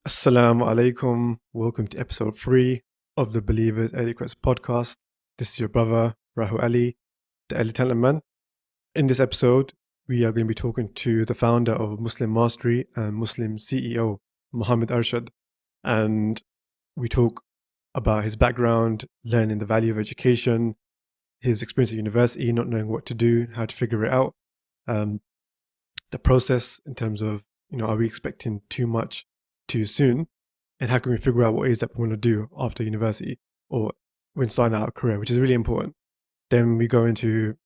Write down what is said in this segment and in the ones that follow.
Assalamu alaikum. Welcome to episode 3 of the Believers Early Quest podcast. This is your brother, Rahul Ali, the Early Talent Man. In this episode, we are going to be talking to the founder of Muslim Mastery and Muslim CEO, Mohammad Arshad. And we talk about his background, learning the value of education, his experience at university, not knowing what to do, how to figure it out, the process in terms of, are we expecting too much too soon, and how can we figure out what it is that we want to do after university or when starting out a career, which is really important. Then we go into,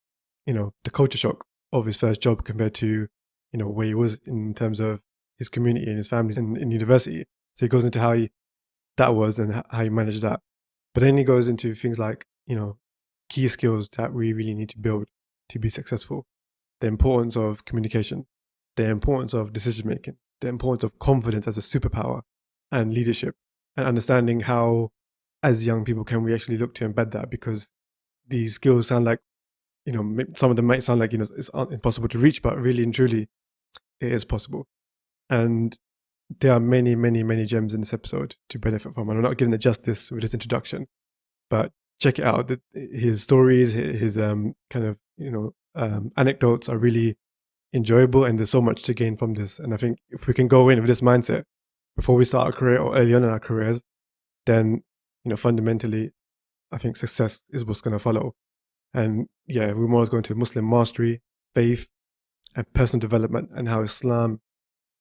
the culture shock of his first job compared to, where he was in terms of his community and his family in university. So he goes into how that was and how he managed that. But then he goes into things like, key skills that we really need to build to be successful. The importance of communication, the importance of decision making, the importance of confidence as a superpower, and leadership, and understanding how, as young people, can we actually look to embed that, because these skills sound like, some of them might sound like, it's impossible to reach, but really and truly, it is possible. And there are many, many, many gems in this episode to benefit from. And I'm not giving it justice with this introduction, but check it out. His stories, his anecdotes are really enjoyable, and there's so much to gain from this. And I think if we can go in with this mindset before we start our career or early on in our careers, then fundamentally I think success is what's going to follow. And yeah, we want to go into Muslim mastery, faith, and personal development, and how Islam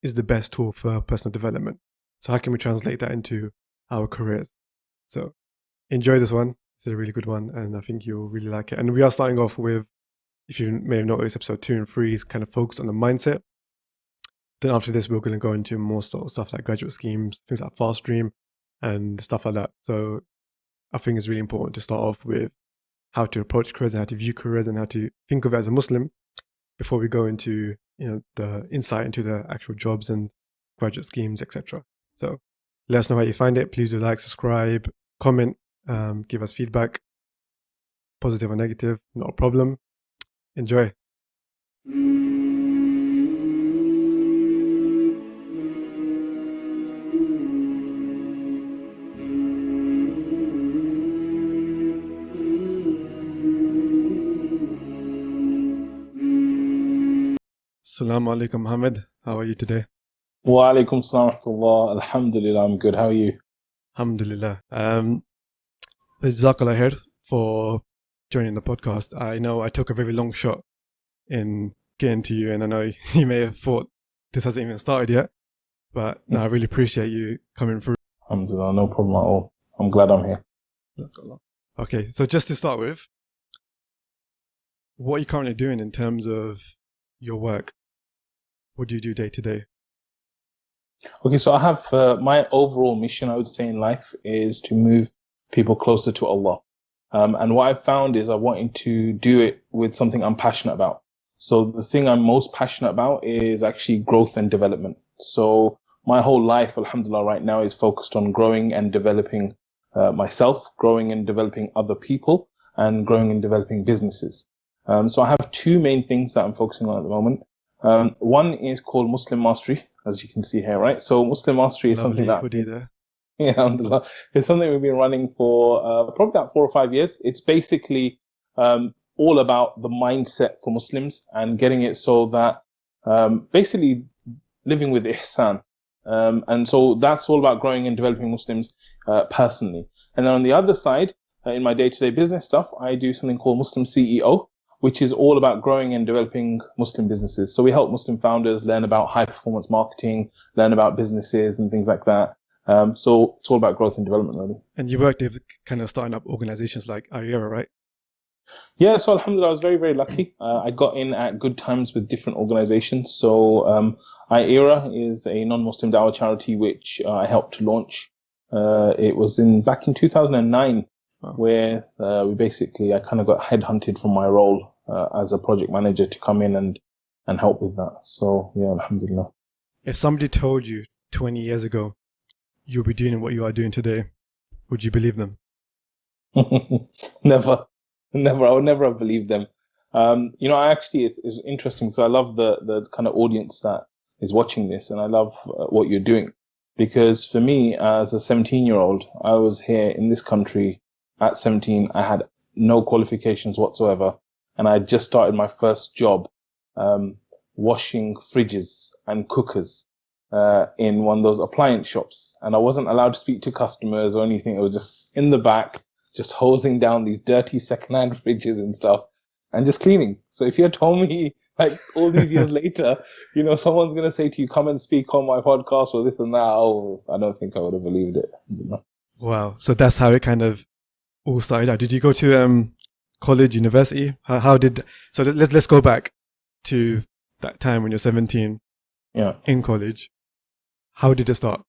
is the best tool for personal development. So how can we translate that into our careers? So enjoy this one. It's a really good one, and I think you'll really like it. And we are starting off with, if you may have noticed, episode 2 and 3 is kind of focused on the mindset. Then after this, we're going to go into more sort of stuff like graduate schemes, things like fast stream and stuff like that. So I think it's really important to start off with how to approach careers and how to view careers and how to think of it as a Muslim before we go into, the insight into the actual jobs and graduate schemes, etc. So let us know how you find it. Please do like, subscribe, comment, give us feedback, positive or negative, not a problem. Enjoy. Assalamu alaikum, Mohammed. How are you today? Wa alaikum salam wa rahmatullah. Alhamdulillah, I'm good. How are you? Alhamdulillah. Jazakallah khair for joining the podcast. I know I took a very long shot in getting to you, and I know you may have thought this hasn't even started yet, but no, I really appreciate you coming through. Alhamdulillah, no problem at all. I'm glad I'm here. Okay, so just to start with, what are you currently doing in terms of your work? What do you do day to day? Okay, so I have my overall mission, I would say, in life is to move people closer to Allah. And what I've found is I wanted to do it with something I'm passionate about. So the thing I'm most passionate about is actually growth and development. So my whole life, alhamdulillah, right now is focused on growing and developing myself, growing and developing other people, and growing and developing businesses. So I have two main things that I'm focusing on at the moment. One is called Muslim Mastery, as you can see here, right? So Muslim Mastery is something that yeah, alhamdulillah, it's something we've been running for probably about 4 or 5 years. It's basically all about the mindset for Muslims and getting it so that basically living with ihsan. And so that's all about growing and developing Muslims personally. And then on the other side, in my day-to-day business stuff, I do something called Muslim CEO, which is all about growing and developing Muslim businesses. So we help Muslim founders learn about high-performance marketing, learn about businesses and things like that. So it's all about growth and development, really. And you worked with kind of starting up organizations like IERA, right? Yeah, so alhamdulillah, I was very, very lucky. I got in at good times with different organizations. So IERA is a non-Muslim dawah charity which I helped to launch. It was back in 2009. Wow. Where I kind of got headhunted from my role as a project manager to come in and help with that. So yeah, alhamdulillah. If somebody told you 20 years ago you'll be doing what you are doing today, would you believe them? Never. I would never have believed them. It's interesting because I love the kind of audience that is watching this, and I love what you're doing. Because for me, as a 17-year-old, I was here in this country at 17. I had no qualifications whatsoever. And I just started my first job, um, washing fridges and cookers, in one of those appliance shops. And I wasn't allowed to speak to customers or anything. It was just in the back, just hosing down these dirty secondhand fridges and stuff and just cleaning. So if you had told me like all these years later, someone's going to say to you, come and speak on my podcast or this and that. Oh, I don't think I would have believed it. Wow. So that's how it kind of all started out. Did you go to college, university? How did, so let's go back to that time when you're 17 Yeah. in college. How did it start?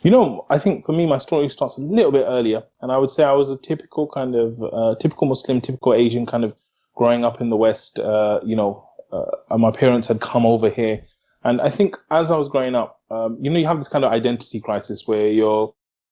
I think for me, my story starts a little bit earlier. And I would say I was a typical kind of, typical Muslim, typical Asian kind of growing up in the West, and my parents had come over here. And I think as I was growing up, you have this kind of identity crisis where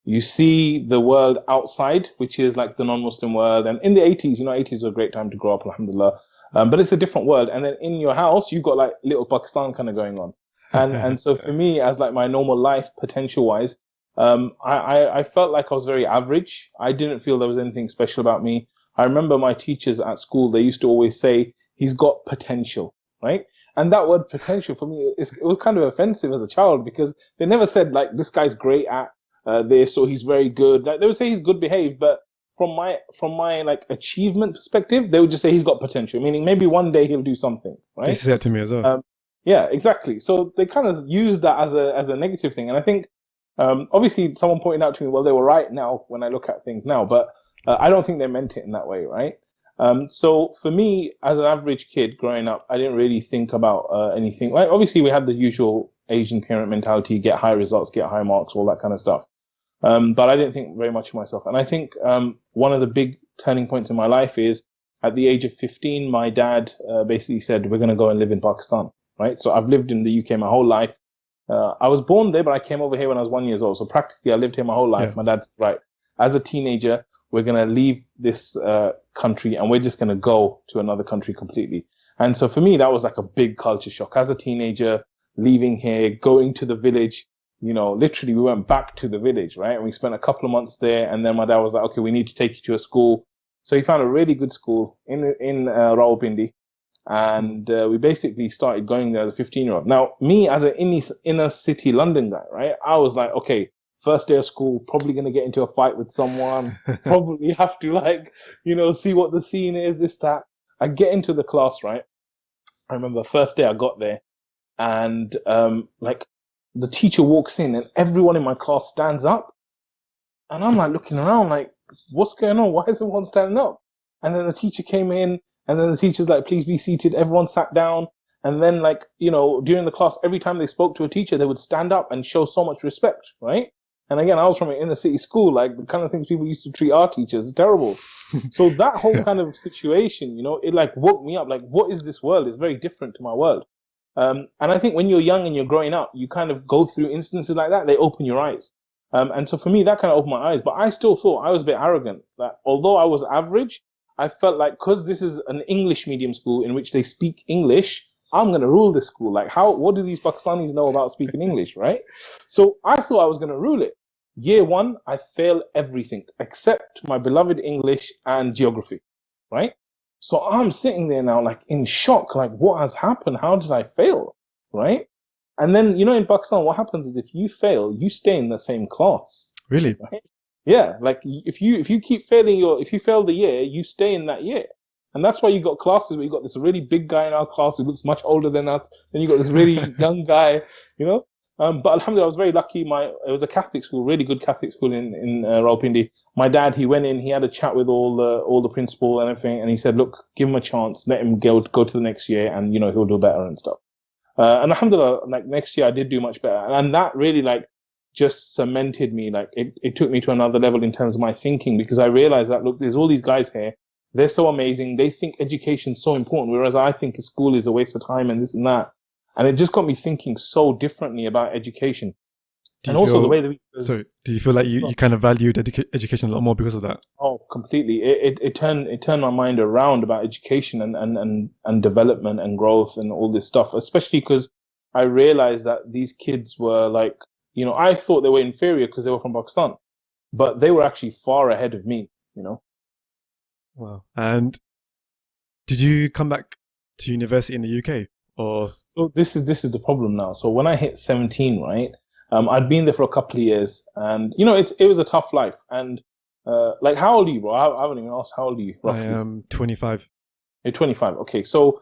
you see the world outside, which is like the non-Muslim world. And in the 80s, 80s was a great time to grow up, alhamdulillah. But it's a different world. And then in your house, you've got like little Pakistan kind of going on. And so for me, as like my normal life potential wise, I felt like I was very average. I didn't feel there was anything special about me. I remember my teachers at school, they used to always say, he's got potential, right? And that word potential for me, it was kind of offensive as a child because they never said like, this guy's great at this or he's very good. Like they would say he's good behaved, but from my like achievement perspective, they would just say he's got potential, meaning maybe one day he'll do something, right? They said that to me as well. Yeah, exactly. So they kind of use that as a negative thing. And I think, obviously someone pointed out to me, well, they were right now when I look at things now, but I don't think they meant it in that way, right? So for me, as an average kid growing up, I didn't really think about anything. Like obviously we had the usual Asian parent mentality, get high results, get high marks, all that kind of stuff. But I didn't think very much of myself. And I think one of the big turning points in my life is at the age of 15, my dad basically said, we're going to go and live in Pakistan. Right. So I've lived in the UK my whole life. I was born there, but I came over here when I was 1 year old. So practically I lived here my whole life. Yeah. My dad's right. As a teenager, we're going to leave this country and we're just going to go to another country completely. And so for me, that was like a big culture shock. As a teenager, leaving here, going to the village, literally we went back to the village, right? And we spent a couple of months there. And then my dad was like, okay, we need to take you to a school. So he found a really good school in Rawalpindi. And we basically started going there as a 15-year-old. Now, me as an inner city London guy, right? I was like, okay, first day of school, probably going to get into a fight with someone, probably have to see what the scene is, this, that. I get into the class, right? I remember first day I got there and the teacher walks in and everyone in my class stands up. And I'm like looking around like, what's going on? Why is everyone standing up? And then the teacher came in. And then the teacher's like, please be seated. Everyone sat down. And then during the class, every time they spoke to a teacher, they would stand up and show so much respect, right? And again, I was from an inner city school, like the kind of things people used to treat our teachers is terrible. So that whole kind of situation, it like woke me up. Like, what is this world? It's very different to my world. And I think when you're young and you're growing up, you kind of go through instances like that. They open your eyes. And so for me, that kind of opened my eyes. But I still thought I was a bit arrogant. That although I was average, I felt like because this is an English medium school in which they speak English, I'm going to rule this school. Like what do these Pakistanis know about speaking English, right? So I thought I was going to rule it. Year one, I failed everything except my beloved English and geography, right? So I'm sitting there now like in shock, like what has happened? How did I fail, right? And then, in Pakistan, what happens is if you fail, you stay in the same class. Really? Right? Yeah, like if you keep failing if you fail the year, you stay in that year. And that's why you got classes where you got this really big guy in our class who looks much older than us. Then you got this really young guy, But alhamdulillah, I was very lucky. It was a Catholic school, really good Catholic school in Rawalpindi. My dad, he went in, he had a chat with all the principal and everything. And he said, look, give him a chance, let him go to the next year and, he'll do better and stuff. And alhamdulillah, like next year I did do much better. And that really just cemented me. Like it took me to another level in terms of my thinking because I realized that, look, there's all these guys here. They're so amazing. They think education's so important, whereas I think school is a waste of time and this and that. And it just got me thinking so differently about education. And also the way that so do you feel like you kind of valued education a lot more because of that? Oh, completely. It turned my mind around about education and development and growth and all this stuff, especially because I realized that these kids were like You know, I thought they were inferior because they were from Pakistan, but they were actually far ahead of me, you know. Wow. And did you come back to university in the UK or? So this is the problem now. So when I hit 17, right, I'd been there for a couple of years, and you know, it was a tough life. And like, how old are you, bro? I haven't even asked. How old are you, I roughly? am 25. You're 25. Okay, so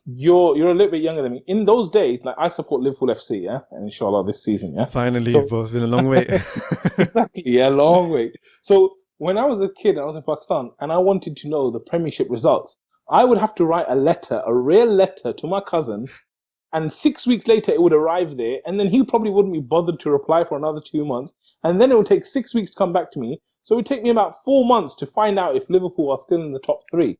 you're a little bit younger than me. In those days, like I support Liverpool FC, yeah, and inshallah this season, yeah. Finally, So but it's been a long wait. exactly, yeah, long way. So when I was a kid, I was in Pakistan, and I wanted to know the Premiership results. I would have to write a letter, a real letter, to my cousin, and 6 weeks later it would arrive there, and then he probably wouldn't be bothered to reply for another 2 months, and then it would take 6 weeks to come back to me. So it would take me about 4 months to find out if Liverpool are still in the top three,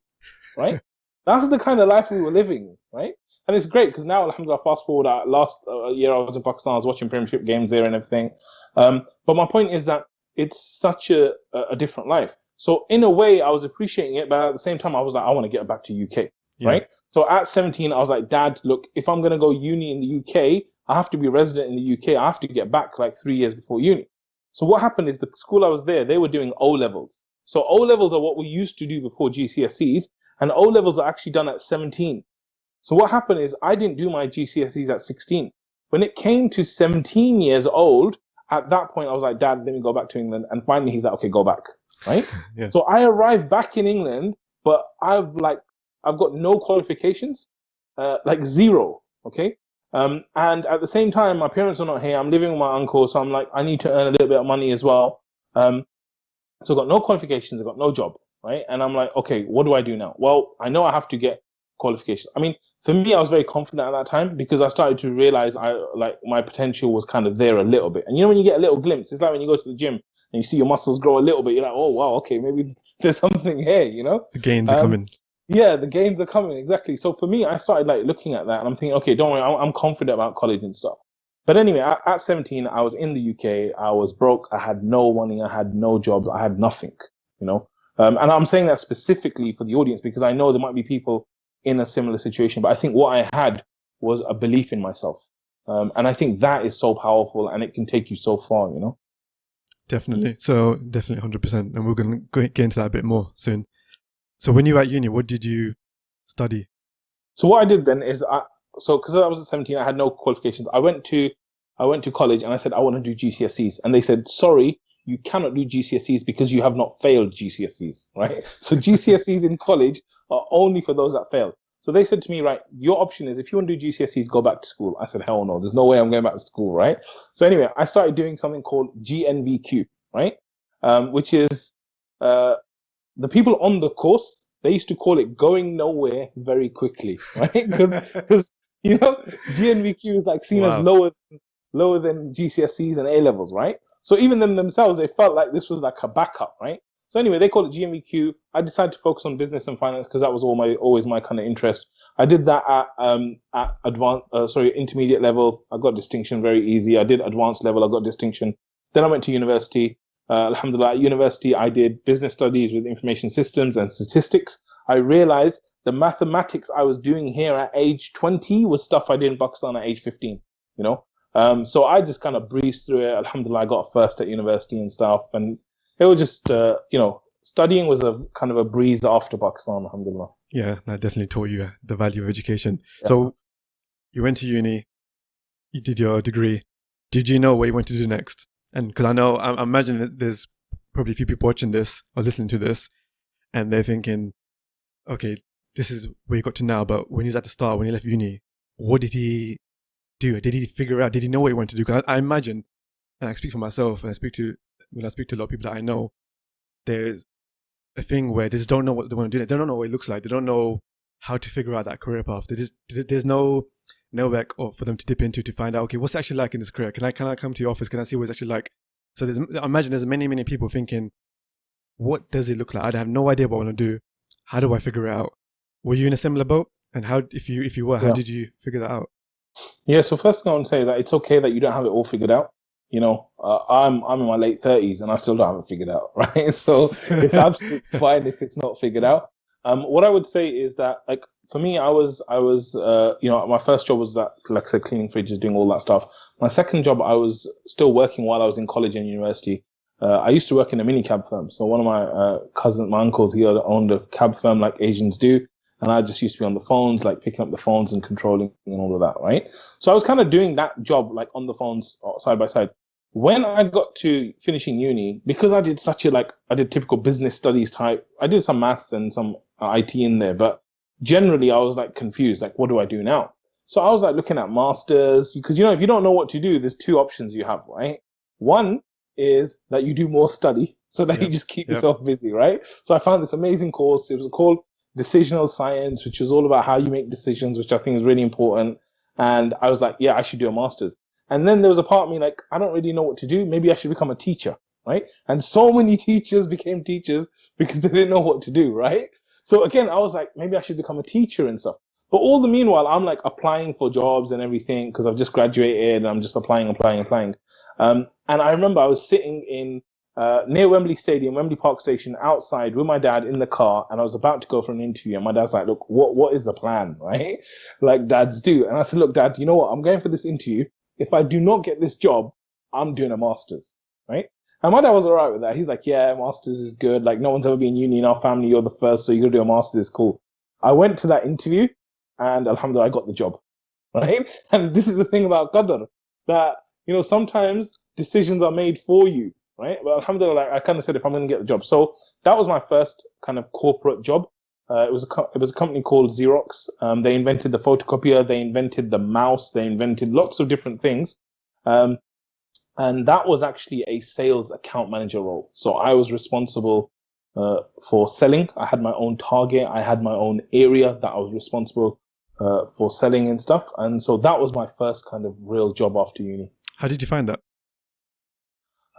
right? That's the kind of life we were living, right? And it's great because now, alhamdulillah, fast forward, last year I was in Pakistan, I was watching Premiership games there and everything. But my point is that it's such a different life. So in a way, I was appreciating it, but at the same time, I was like, I want to get back to UK, Yeah. right? So at 17, I was like, Dad, look, if I'm going to go uni in the UK, I have to be resident in the UK. I have to get back like 3 years before uni. So what happened is the school I was there, they were doing O levels. So O levels are what we used to do before GCSEs, and O levels are actually done at 17. So what happened is I didn't do my GCSEs at 16. When it came to 17 years old, at that point I was like, Dad, let me go back to England. And finally he's like, okay, go back, right? Yeah. So I arrived back in England, but I've got no qualifications, like zero, okay? And at the same time, my parents are not here. I'm living with my uncle, so I'm like, I need to earn a little bit of money as well. So I've got no qualifications, I've got no job, right? And I'm like, okay, what do I do now? Well, I know I have to get qualifications. I mean, for me, I was very confident at that time because I started to realize my potential was kind of there a little bit. And you know, when you get a little glimpse, it's like when you go to the gym and you see your muscles grow a little bit, you're like, oh wow, okay, maybe there's something here, you know? The gains are coming. Yeah, the gains are coming, exactly. So for me, I started like looking at that and I'm thinking, okay, don't worry, I'm confident about college and stuff. But anyway, at 17, I was in the UK. I was broke. I had no money. I had no job. I had nothing, you know. And I'm saying that specifically for the audience because I know there might be people in a similar situation. But I think what I had was a belief in myself. And I think that is so powerful and it can take you so far, you know. Definitely. So definitely 100%. And we're going to get into that a bit more soon. So when you were at uni, what did you study? So what I did then is because I was at 17, I had no qualifications. I went to college and I said, I want to do GCSEs. And they said, sorry, you cannot do GCSEs because you have not failed GCSEs, right? So GCSEs in college are only for those that fail. So they said to me, right, your option is if you want to do GCSEs, go back to school. I said, hell no, there's no way I'm going back to school, right? So anyway, I started doing something called GNVQ, right? Which is the people on the course, they used to call it going nowhere very quickly, right? Because you know, GNVQ is like seen as lower than GCSEs and A levels, right? So even themselves, they felt like this was like a backup, right? So anyway, they call it GNVQ. I decided to focus on business and finance because that was always my kind of interest. I did that at intermediate level. I got distinction very easy. I did advanced level. I got distinction. Then I went to university. Alhamdulillah, at university, I did business studies with information systems and statistics. I realized the mathematics I was doing here at age 20 was stuff I did in Pakistan at age 15, you know? So I just kind of breezed through it. Alhamdulillah, I got a first at university and stuff. And it was just, studying was a kind of a breeze after Pakistan, alhamdulillah. Yeah, that definitely taught you the value of education. Yeah. So you went to uni, you did your degree. Did you know what you wanted to do next? And because I imagine that there's probably a few people watching this or listening to this and they're thinking, okay, this is where you got to now. But when he was at the start, when he left uni, what did he do? Did he figure out? Did he know what he wanted to do? Because I imagine, and I speak for myself, and when I speak to a lot of people that I know, there's a thing where they just don't know what they want to do. They don't know what it looks like. They don't know how to figure out that career path. There's no network for them to dip into to find out, okay, what's it actually like in this career? Can I come to your office? Can I see what it's actually like? So I imagine there's many people thinking, what does it look like? I have no idea what I want to do. How do I figure it out? Were you in a similar boat? And how, if you were, how did you figure that out? Yeah. So first thing I want to say that it's okay that you don't have it all figured out. You know, I'm in my late 30s and I still don't have it figured out, right? So it's absolutely fine if it's not figured out. What I would say is that, like, for me, I was, my first job was that, like I said, cleaning fridges, doing all that stuff. My second job, I was still working while I was in college and university. I used to work in a mini cab firm. So one of my cousins, my uncles, he owned a cab firm like Asians do. And I just used to be on the phones, like picking up the phones and controlling and all of that, right? So I was kind of doing that job, like on the phones side by side. When I got to finishing uni, because I did I did typical business studies type, I did some maths and some IT in there, but generally I was like confused, like, what do I do now? So I was like looking at masters, because, if you don't know what to do, there's two options you have, right? One is that you do more study so that you just keep yourself busy, right? So I found this amazing course. It was called Decisional Science, which was all about how you make decisions, which I think is really important. And I was like, yeah, I should do a master's. And then there was a part of me like, I don't really know what to do. Maybe I should become a teacher, right? And so many teachers became teachers because they didn't know what to do, right? So again, I was like, maybe I should become a teacher and stuff. But all the meanwhile, I'm like applying for jobs and everything because I've just graduated and I'm just applying. And I remember I was sitting in near Wembley Stadium, Wembley Park Station, outside with my dad in the car, and I was about to go for an interview. And my dad's like, "Look, what is the plan, right? Like dads do." And I said, "Look, Dad, you know what? I'm going for this interview. If I do not get this job, I'm doing a master's, right?" And my dad was all right with that. He's like, "Yeah, master's is good. Like no one's ever been in uni in our family. You're the first, so you're gonna do a master's. It's cool." I went to that interview, and alhamdulillah, I got the job, right? And this is the thing about qadr, that sometimes decisions are made for you, right? But alhamdulillah, I kind of said if I'm going to get the job. So that was my first kind of corporate job. It was a company called Xerox. They invented the photocopier, they invented the mouse, they invented lots of different things. And that was actually a sales account manager role. So I was responsible for selling. I had my own target. I had my own area that I was responsible for selling and stuff. And so that was my first kind of real job after uni. How did you find that?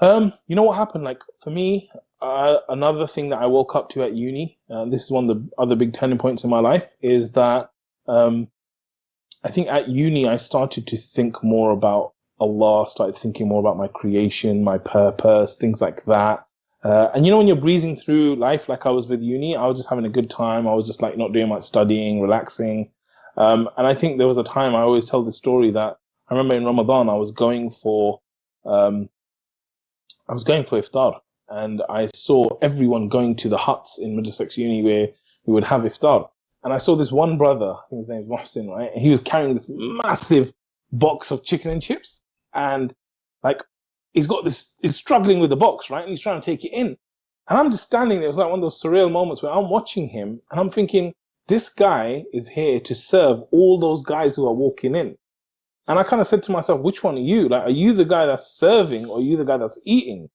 You know what happened? Like for me, another thing that I woke up to at uni, this is one of the other big turning points in my life, is that I think at uni I started to think more about Allah, started thinking more about my creation, my purpose, things like that. And when you're breezing through life, like I was with uni, I was just having a good time. I was just like not doing much studying, relaxing. And I think there was a time, I always tell the story that I remember in Ramadan, I was going for iftar, and I saw everyone going to the huts in Middlesex Uni where we would have iftar. And I saw this one brother, I think his name is Mohsin, right? And he was carrying this massive box of chicken and chips, and like he's struggling with the box, right? And he's trying to take it in. And I'm just standing there. It was like one of those surreal moments where I'm watching him and I'm thinking, this guy is here to serve all those guys who are walking in. And I kind of said to myself, which one are you? Like, are you the guy that's serving or are you the guy that's eating?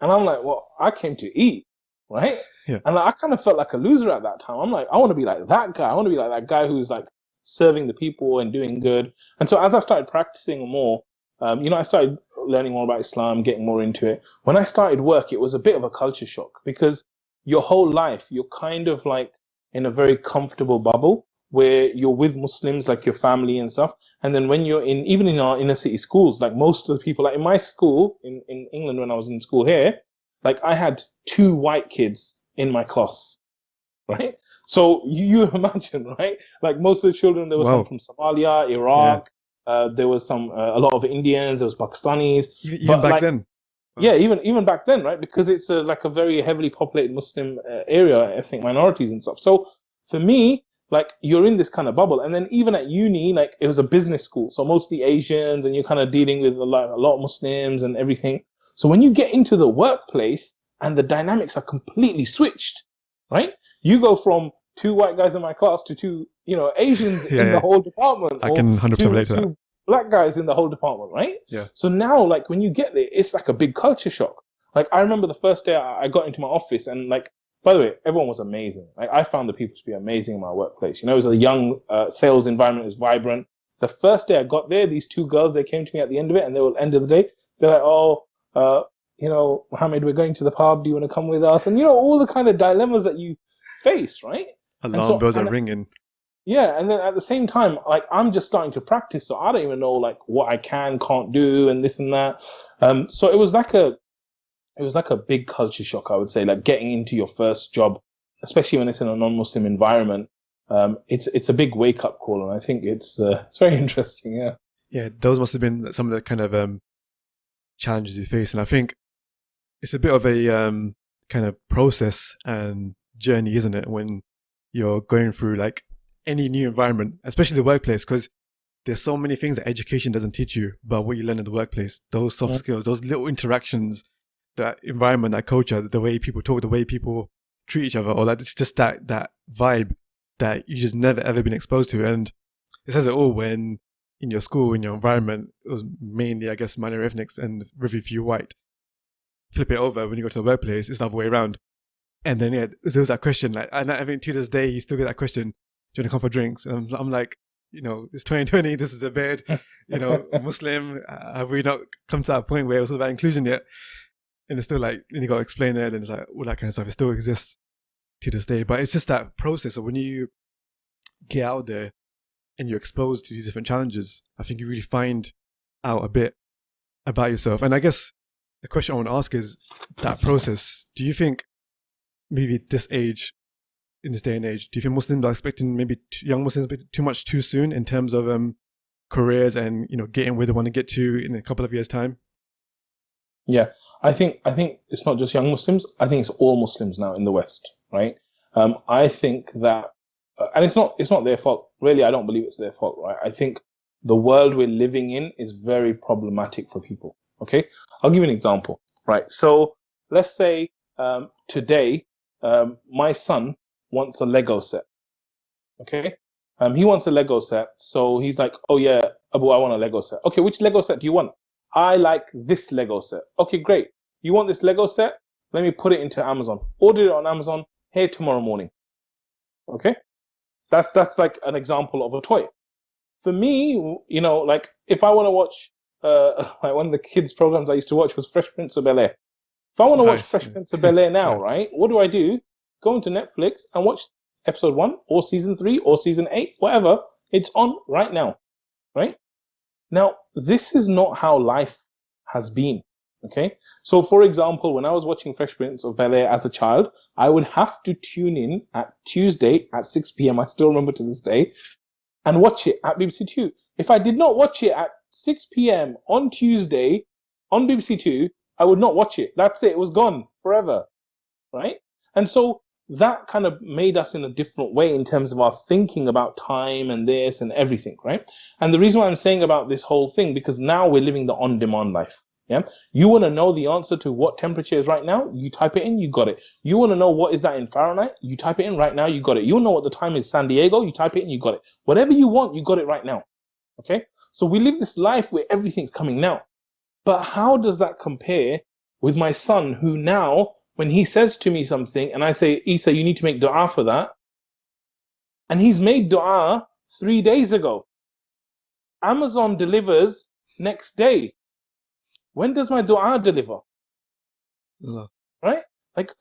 And I'm like, well, I came to eat, right? Yeah. And I kind of felt like a loser at that time. I'm like, I want to be like that guy. I want to be like that guy who's like serving the people and doing good. And so as I started practicing more, I started learning more about Islam, getting more into it. When I started work, it was a bit of a culture shock because your whole life, you're kind of like in a very comfortable bubble where you're with Muslims, like your family and stuff. And then when you're even in our inner city schools, like most of the people, like in my school in England, when I was in school here, like I had 2 white kids in my class, right? So you imagine, right? Like most of the children, there was some from Somalia, Iraq, there was a lot of Indians, there was Pakistanis. Even back then? Wow. Yeah, even back then, right? Because it's like a very heavily populated Muslim area, ethnic minorities and stuff. So for me, like you're in this kind of bubble. And then even at uni, like it was a business school. So mostly Asians and you're kind of dealing with a lot of Muslims and everything. So when you get into the workplace and the dynamics are completely switched, right? You go from 2 white guys in my class to 2, Asians in the whole department. I can 100% relate to that. 2 black guys in the whole department, right? Yeah. So now, like when you get there, it's like a big culture shock. Like I remember the first day I got into my office and like, by the way, everyone was amazing. Like I found the people to be amazing in my workplace. It was a young sales environment, it was vibrant. The first day I got there, these 2 girls, they came to me at the end of it and they were end of the day. They're like, oh, Mohammed, we're going to the pub. Do you want to come with us? And, all the kind of dilemmas that you face, right? Alarm bells are ringing. Yeah. And then at the same time, like I'm just starting to practice. So I don't even know like what I can't do and this and that. So it was like a big culture shock, I would say, like getting into your first job, especially when it's in a non-Muslim environment. It's a big wake up call. And I think it's very interesting. Yeah. Yeah, those must have been some of the kind of challenges you face. And I think it's a bit of a kind of process and journey, isn't it? When you're going through like any new environment, especially the workplace, because there's so many things that education doesn't teach you about what you learn in the workplace. Those soft skills, those little interactions, that environment, that culture, the way people talk, the way people treat each other, or that it's just that vibe that you just never ever been exposed to. And it says it all when in your school, in your environment, it was mainly, I guess, minor ethnics and very few white. Flip it over when you go to the workplace, it's the other way around. And then, yeah, there was that question, like, and I think to this day, you still get that question, do you want to come for drinks? And I'm like, it's 2020, this is a bit, Muslim, have we not come to that point where it was about inclusion yet? And it's still like, and you got to explain it, and it's like, all that kind of stuff, it still exists to this day. But it's just that process of when you get out there and you're exposed to these different challenges, I think you really find out a bit about yourself. And I guess the question I want to ask is that process. Do you think maybe at this age, in this day and age, do you think Muslims are expecting maybe young Muslims too much too soon in terms of careers and getting where they want to get to in a couple of years' time? Yeah, I think it's not just young Muslims. I think it's all Muslims now in the West, right? I think that, and it's not their fault. Really, I don't believe it's their fault, right? I think the world we're living in is very problematic for people. Okay, I'll give you an example, right? So let's say today, my son wants a Lego set. Okay, he wants a Lego set, so he's like, "Oh yeah, Abu, I want a Lego set." Okay, which Lego set do you want? I like this Lego set. Okay, great. You want this Lego set? Let me put it into Amazon. Order it on Amazon here tomorrow morning. Okay, that's like an example of a toy. For me, like if I want to watch, like one of the kids' programs I used to watch was Fresh Prince of Bel-Air. If I want to watch Fresh Prince of Bel-Air now, right? What do? Go into Netflix and watch episode 1 or season 3 or season 8, whatever. It's on right now, right? Now, this is not how life has been, okay? So, for example, when I was watching Fresh Prince of Bel-Air as a child, I would have to tune in at Tuesday at 6 p.m. I still remember to this day, and watch it at BBC Two. If I did not watch it at 6 p.m. on Tuesday on BBC Two, I would not watch it. That's it. It was gone forever, right? And so that kind of made us in a different way in terms of our thinking about time and this and everything, right? And the reason why I'm saying about this whole thing, because now we're living the on-demand life. Yeah. You want to know the answer to what temperature is right now? You type it in, you got it. You want to know what is that in Fahrenheit? You type it in right now, you got it. You want to know what the time is San Diego? You type it in, you got it. Whatever you want, you got it right now. Okay. So we live this life where everything's coming now. But how does that compare with my son, who now, when he says to me something and I say, Isa, you need to make dua for that. And he's made dua 3 days ago. Amazon delivers next day. When does my dua deliver? Right? Like,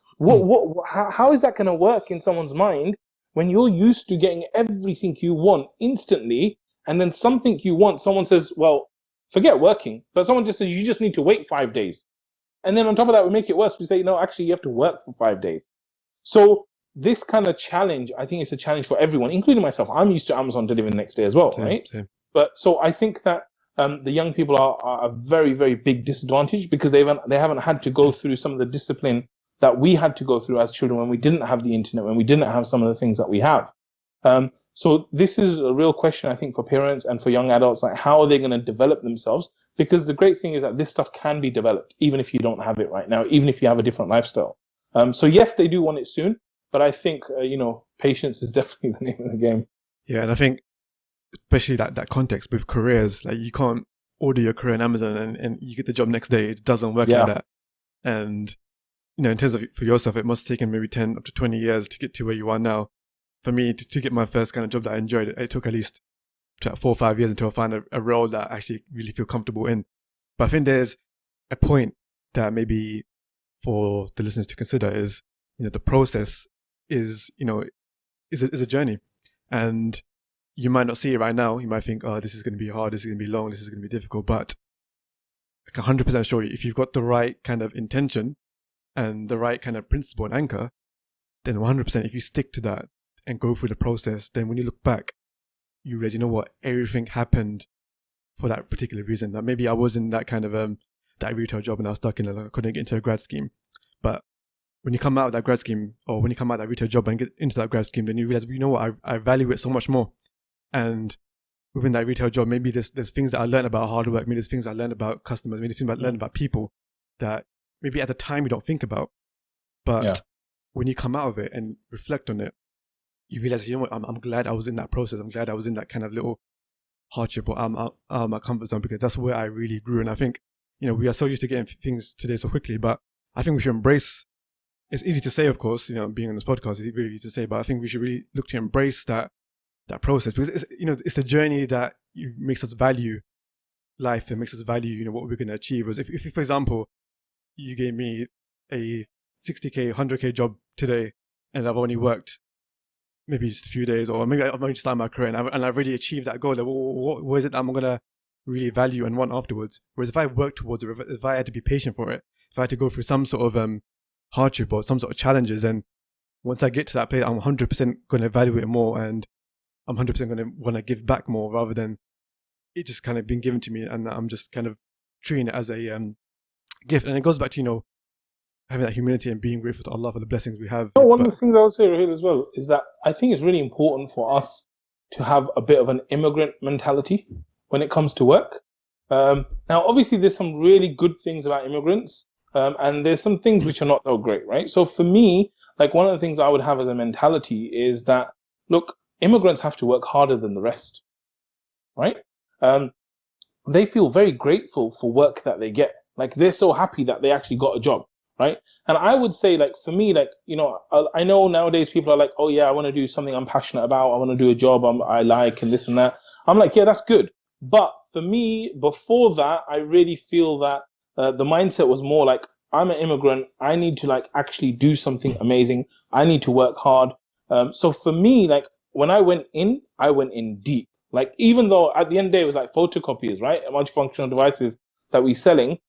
how is that going to work in someone's mind when you're used to getting everything you want instantly, and then something you want, someone says, well, forget working, but someone just says, you just need to wait 5 days. And then on top of that, we make it worse. We say, no, actually, you have to work for 5 days. So this kind of challenge, I think it's a challenge for everyone, including myself. I'm used to Amazon delivering the next day as well, right? Same. But so I think that the young people are a very, very big disadvantage because they haven't had to go through some of the discipline that we had to go through as children when we didn't have the internet, when we didn't have some of the things that we have. So this is a real question, I think, for parents and for young adults, like how are they going to develop themselves? Because the great thing is that this stuff can be developed, even if you don't have it right now, even if you have a different lifestyle. So yes, they do want it soon, but I think, patience is definitely the name of the game. Yeah, and I think especially that context with careers, like you can't order your career on Amazon and you get the job next day. It doesn't work like that. And, in terms of for yourself, it must have taken maybe 10 up to 20 years to get to where you are now. For me, to get my first kind of job that I enjoyed, it took at least 4 or 5 years until I found a role that I actually really feel comfortable in. But I think there's a point that maybe for the listeners to consider is, the process is a journey. And you might not see it right now. You might think, oh, this is going to be hard, this is going to be long, this is going to be difficult. But I can 100% assure you, if you've got the right kind of intention and the right kind of principle and anchor, then 100% if you stick to that and go through the process, then when you look back, you realize, you know what, everything happened for that particular reason. That maybe I was in that kind of that retail job and I was stuck in it, and I couldn't get into a grad scheme. But when you come out of that grad scheme, or when you come out of that retail job and get into that grad scheme, then you realize, you know what, I value it so much more. And within that retail job, maybe there's things that I learned about hard work, maybe there's things I learned about customers, maybe there's things I learned about people that maybe at the time you don't think about. But when you come out of it and reflect on it, you realize, you know what, I'm glad I was in that process. I'm glad I was in that kind of little hardship or out of my comfort zone, because that's where I really grew. And I think, we are so used to getting things today so quickly, but I think we should embrace, it's easy to say, of course, being on this podcast is really easy to say, but I think we should really look to embrace that process, because it's a journey that makes us value life and makes us value, what we're going to achieve. Whereas if, for example, you gave me a 60K, 100K job today, and I've only worked maybe just a few days, or maybe I've only started my career, and I've already achieved that goal, like, what is it that I'm going to really value and want afterwards? Whereas if I work towards it, if I had to be patient for it, if I had to go through some sort of hardship or some sort of challenges, then once I get to that place, I'm 100% going to evaluate it more, and I'm 100% going to want to give back more, rather than it just kind of being given to me and I'm just kind of treating it as a gift. And it goes back to, having that humility and being grateful to Allah for the blessings we have. One of the things I would say, Rahil, as well, is that I think it's really important for us to have a bit of an immigrant mentality when it comes to work. Now, obviously, there's some really good things about immigrants, and there's some things which are not so great, right? So for me, like, one of the things I would have as a mentality is that, look, immigrants have to work harder than the rest, right? They feel very grateful for work that they get. Like, they're so happy that they actually got a job, right? And I would say, like, for me, like, I know nowadays people are like, oh yeah, I want to do something I'm passionate about. I want to do a job I like and this and that. I'm like, yeah, that's good. But for me, before that, I really feel that the mindset was more like, I'm an immigrant. I need to, like, actually do something amazing. I need to work hard. So for me, like, when I went in deep. Like, even though at the end of the day, it was like photocopiers, right? Multifunctional devices that we're selling.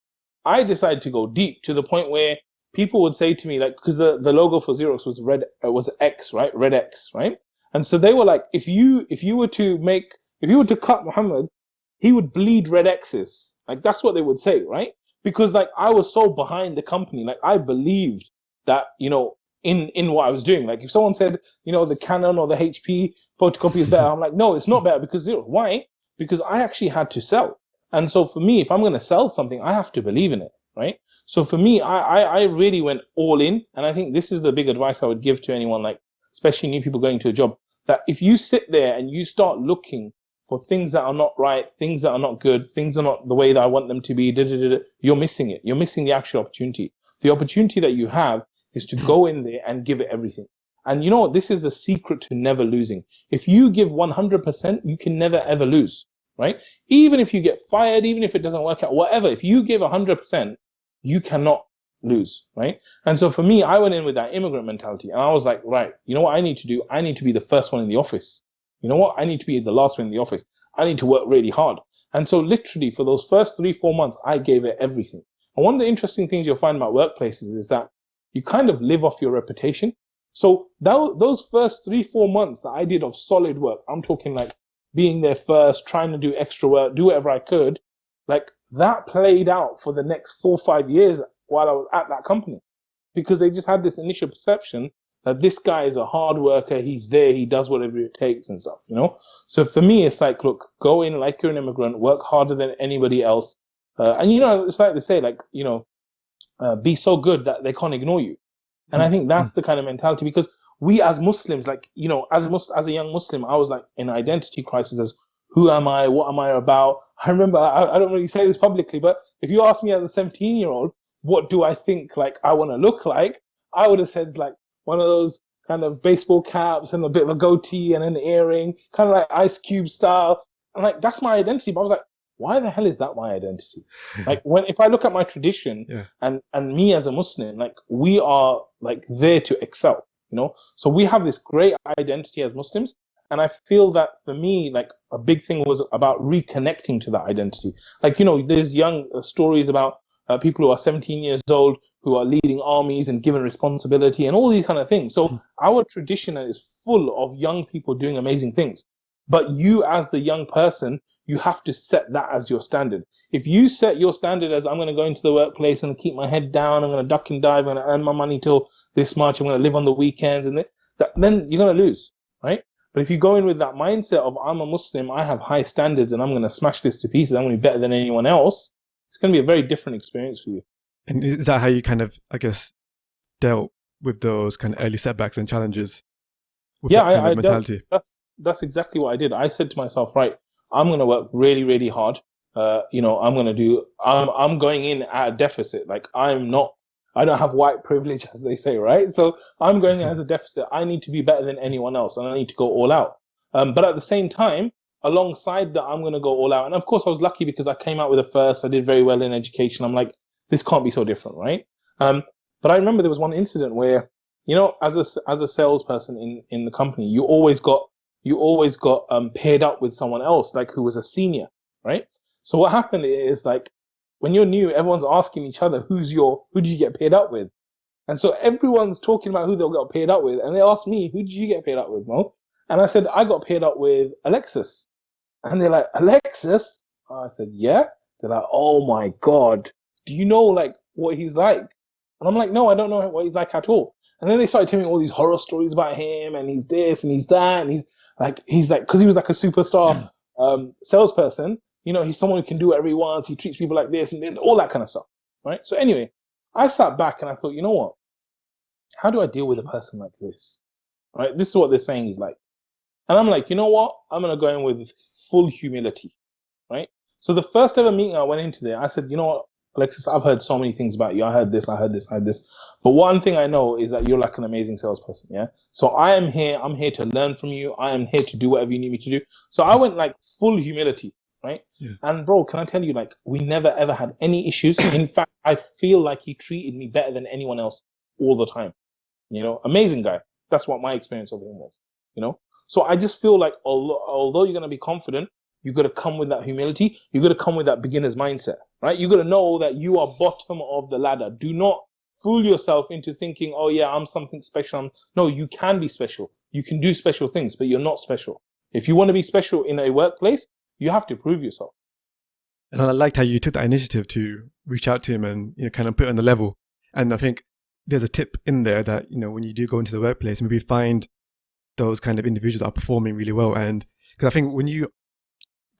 I decided to go deep to the point where people would say to me, like, because the logo for Xerox was X, right? Red X, right? And so they were like, if you were to cut Muhammad, he would bleed red X's. Like, that's what they would say, right? Because, like, I was so behind the company. Like, I believed that, in what I was doing. Like, if someone said, the Canon or the HP photocopy is better, I'm like, no, it's not better, because Xerox. Why? Because I actually had to sell. And so for me, if I'm going to sell something, I have to believe in it, right? So for me, I really went all in. And I think this is the big advice I would give to anyone, like, especially new people going to a job, that if you sit there and you start looking for things that are not right, things that are not good, things are not the way that I want them to be, you're missing it. You're missing the actual opportunity. The opportunity that you have is to go in there and give it everything. And you know what? This is the secret to never losing. If you give 100%, you can never, ever lose, right? Even if you get fired, even if it doesn't work out, whatever, if you give 100%, you cannot lose, right? And so for me, I went in with that immigrant mentality, and I was like, right, you know what I need to do? I need to be the first one in the office. You know what? I need to be the last one in the office. I need to work really hard. And so literally for those first 3-4 months, I gave it everything. And one of the interesting things you'll find about workplaces is that you kind of live off your reputation. So those first 3-4 months that I did of solid work, I'm talking like being there first, trying to do extra work, do whatever I could, like, that played out for the next 4-5 years while I was at that company, because they just had this initial perception that this guy is a hard worker. He's there. He does whatever it takes and stuff, So for me, it's like, look, go in like you're an immigrant, work harder than anybody else. And, it's like they say, like, be so good that they can't ignore you. And I think that's the kind of mentality, because we as Muslims, like, as a young Muslim, I was like in identity crisis as, who am I? What am I about? I remember, I don't really say this publicly, but if you ask me as a 17-year-old, what do I think, like, I want to look like? I would have said, like, one of those kind of baseball caps and a bit of a goatee and an earring, kind of like Ice Cube style. And, like, that's my identity. But I was like, why the hell is that my identity? Like, if I look at my tradition and me as a Muslim, like, we are, like, there to excel, So we have this great identity as Muslims. And I feel that for me, like, a big thing was about reconnecting to that identity. Like, there's young stories about people who are 17 years old who are leading armies and given responsibility and all these kind of things. So our tradition is full of young people doing amazing things. But you, as the young person, you have to set that as your standard. If you set your standard as, I'm going to go into the workplace and keep my head down, I'm going to duck and dive, I'm going to earn my money till this much, I'm going to live on the weekends, and then you're going to lose, right? But if you go in with that mindset of, I'm a Muslim, I have high standards, and I'm going to smash this to pieces, I'm going to be better than anyone else, it's going to be a very different experience for you. And is that how you kind of, I guess, dealt with those kind of early setbacks and challenges with that kind of mentality? That's exactly what I did. I said to myself, right, I'm going to work really, really hard. I'm going in at a deficit. Like I don't have white privilege, as they say, right? So I'm going in as a deficit. I need to be better than anyone else, and I need to go all out. But at the same time, alongside that, I'm going to go all out. And of course, I was lucky because I came out with a first. I did very well in education. I'm like, this can't be so different, right? But I remember there was one incident where, as a salesperson in the company, you always got paired up with someone else, like who was a senior, right? So what happened is, like, when you're new, everyone's asking each other, who did you get paired up with? And so everyone's talking about who they got paired up with. And they asked me, who did you get paired up with, Mo? And I said, I got paired up with Alexis. And they're like, Alexis? I said, yeah. They're like, oh my God, do you know like what he's like? And I'm like, no, I don't know what he's like at all. And then they started telling me all these horror stories about him, and he's this and he's that, and he's like, because he was like a superstar salesperson, he's someone who can do whatever he wants. He treats people like this and all that kind of stuff, right? So anyway, I sat back and I thought, you know what? How do I deal with a person like this? Right? This is what they're saying he's like. And I'm like, you know what? I'm going to go in with full humility, right? So the first ever meeting I went into there, I said, you know what, Alexis, I've heard so many things about you. I heard this. But one thing I know is that you're like an amazing salesperson, yeah? So I'm here to learn from you. I am here to do whatever you need me to do. So I went like full humility, right? Yeah. And bro, can I tell you, like, we never ever had any issues. In fact, I feel like he treated me better than anyone else all the time. Amazing guy. That's what my experience of him was, So I just feel like although you're going to be confident, you got to come with that humility. You got to come with that beginner's mindset, right? You got to know that you are bottom of the ladder. Do not fool yourself into thinking, oh yeah, I'm something special. No, you can be special. You can do special things, but you're not special. If you want to be special in a workplace, you have to prove yourself. And I liked how you took that initiative to reach out to him and kind of put on the level. And I think there's a tip in there that, when you do go into the workplace, maybe find those kind of individuals that are performing really well. And because I think when you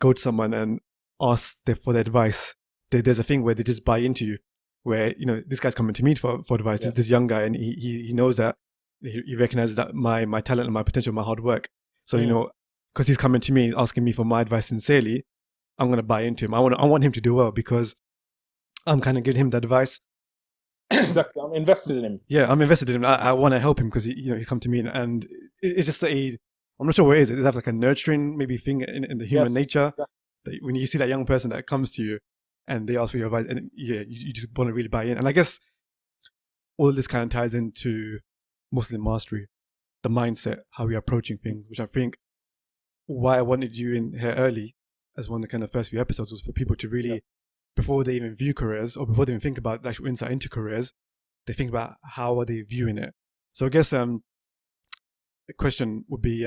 go to someone and ask for their advice, there's a thing where they just buy into you, where, this guy's coming to me for advice, yes. This young guy, and he knows that, he recognizes that my talent and my potential, my hard work. So, because he's coming to me, asking me for my advice sincerely, I'm going to buy into him. I want him to do well because I'm kind of giving him the advice. Exactly. I'm invested in him. Yeah, I'm invested in him. I want to help him because he's come to me, and it's just I'm not sure what it is. It's like a nurturing maybe thing in the human nature. Yeah. That when you see that young person that comes to you and they ask for your advice, and you just want to really buy in. And I guess all this kind of ties into Muslim mastery, the mindset, how we're approaching things, which I think why I wanted you in here early as one of the kind of first few episodes was for people to really, before they even view careers or before they even think about the actual insight into careers, they think about how are they viewing it. So I guess the question would be,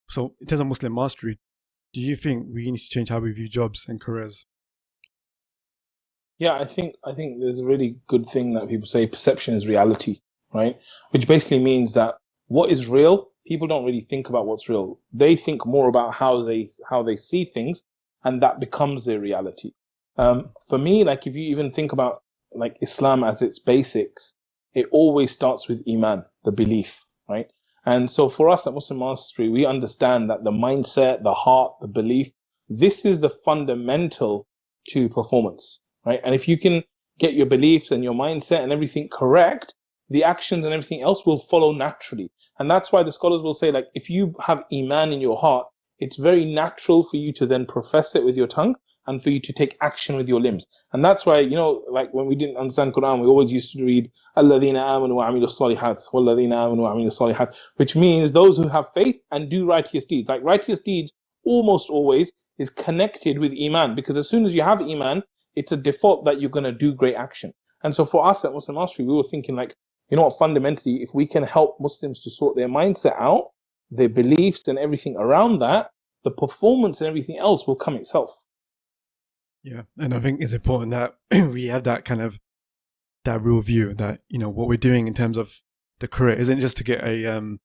so in terms of Muslim mastery, do you think we need to change how we view jobs and careers? Yeah, I think there's a really good thing that people say, perception is reality, right? Which basically means that what is real, people don't really think about what's real. They think more about how they see things, and that becomes their reality. For me, like if you even think about like Islam as its basics, it always starts with Iman, the belief, right? And so for us at Muslim Mastery, we understand that the mindset, the heart, the belief, this is the fundamental to performance, right? And if you can get your beliefs and your mindset and everything correct, the actions and everything else will follow naturally. And that's why the scholars will say, like, if you have Iman in your heart, it's very natural for you to then profess it with your tongue and for you to take action with your limbs. And that's why, like when we didn't understand Quran, we always used to read, الَّذِينَ آمَنُوا وَعَمِلُوا الصَّالِحَاتِ وَالَّذِينَ آمَنُوا وَعَمِلُوا الصَّالِحَاتِ, which means those who have faith and do righteous deeds. Like righteous deeds almost always is connected with Iman, because as soon as you have Iman, it's a default that you're going to do great action. And so for us at Muslim Mastery, we were thinking like, fundamentally, if we can help Muslims to sort their mindset out, their beliefs and everything around that, the performance and everything else will come itself. Yeah, and I think it's important that we have that kind of that real view that, you know, what we're doing in terms of the career isn't just to get a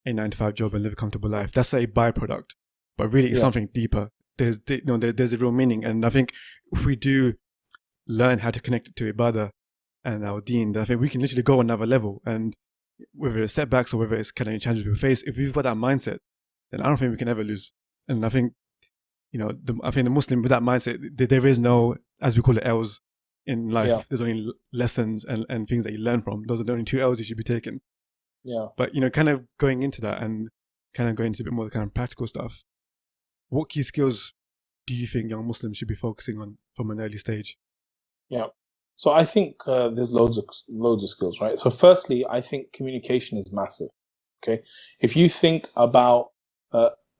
9 to 5 job and live a comfortable life. That's a byproduct, but really it's something deeper. There's a real meaning, and I think if we do learn how to connect it to ibadah and our deen, then I think we can literally go another level. And whether it's setbacks or whether it's kind of challenges we face, if we've got that mindset, then I don't think we can ever lose. And I think, you know, I think the Muslim with that mindset, there is no, as we call it, L's in life. Yeah. There's only lessons and things that you learn from. Those are the only 2 L's you should be taking. Yeah. But, you know, kind of going into that and kind of going into a bit more the kind of practical stuff, what key skills do you think young Muslims should be focusing on from an early stage? Yeah. So I think there's loads of skills, right? So firstly, I think communication is massive. Okay. If you think about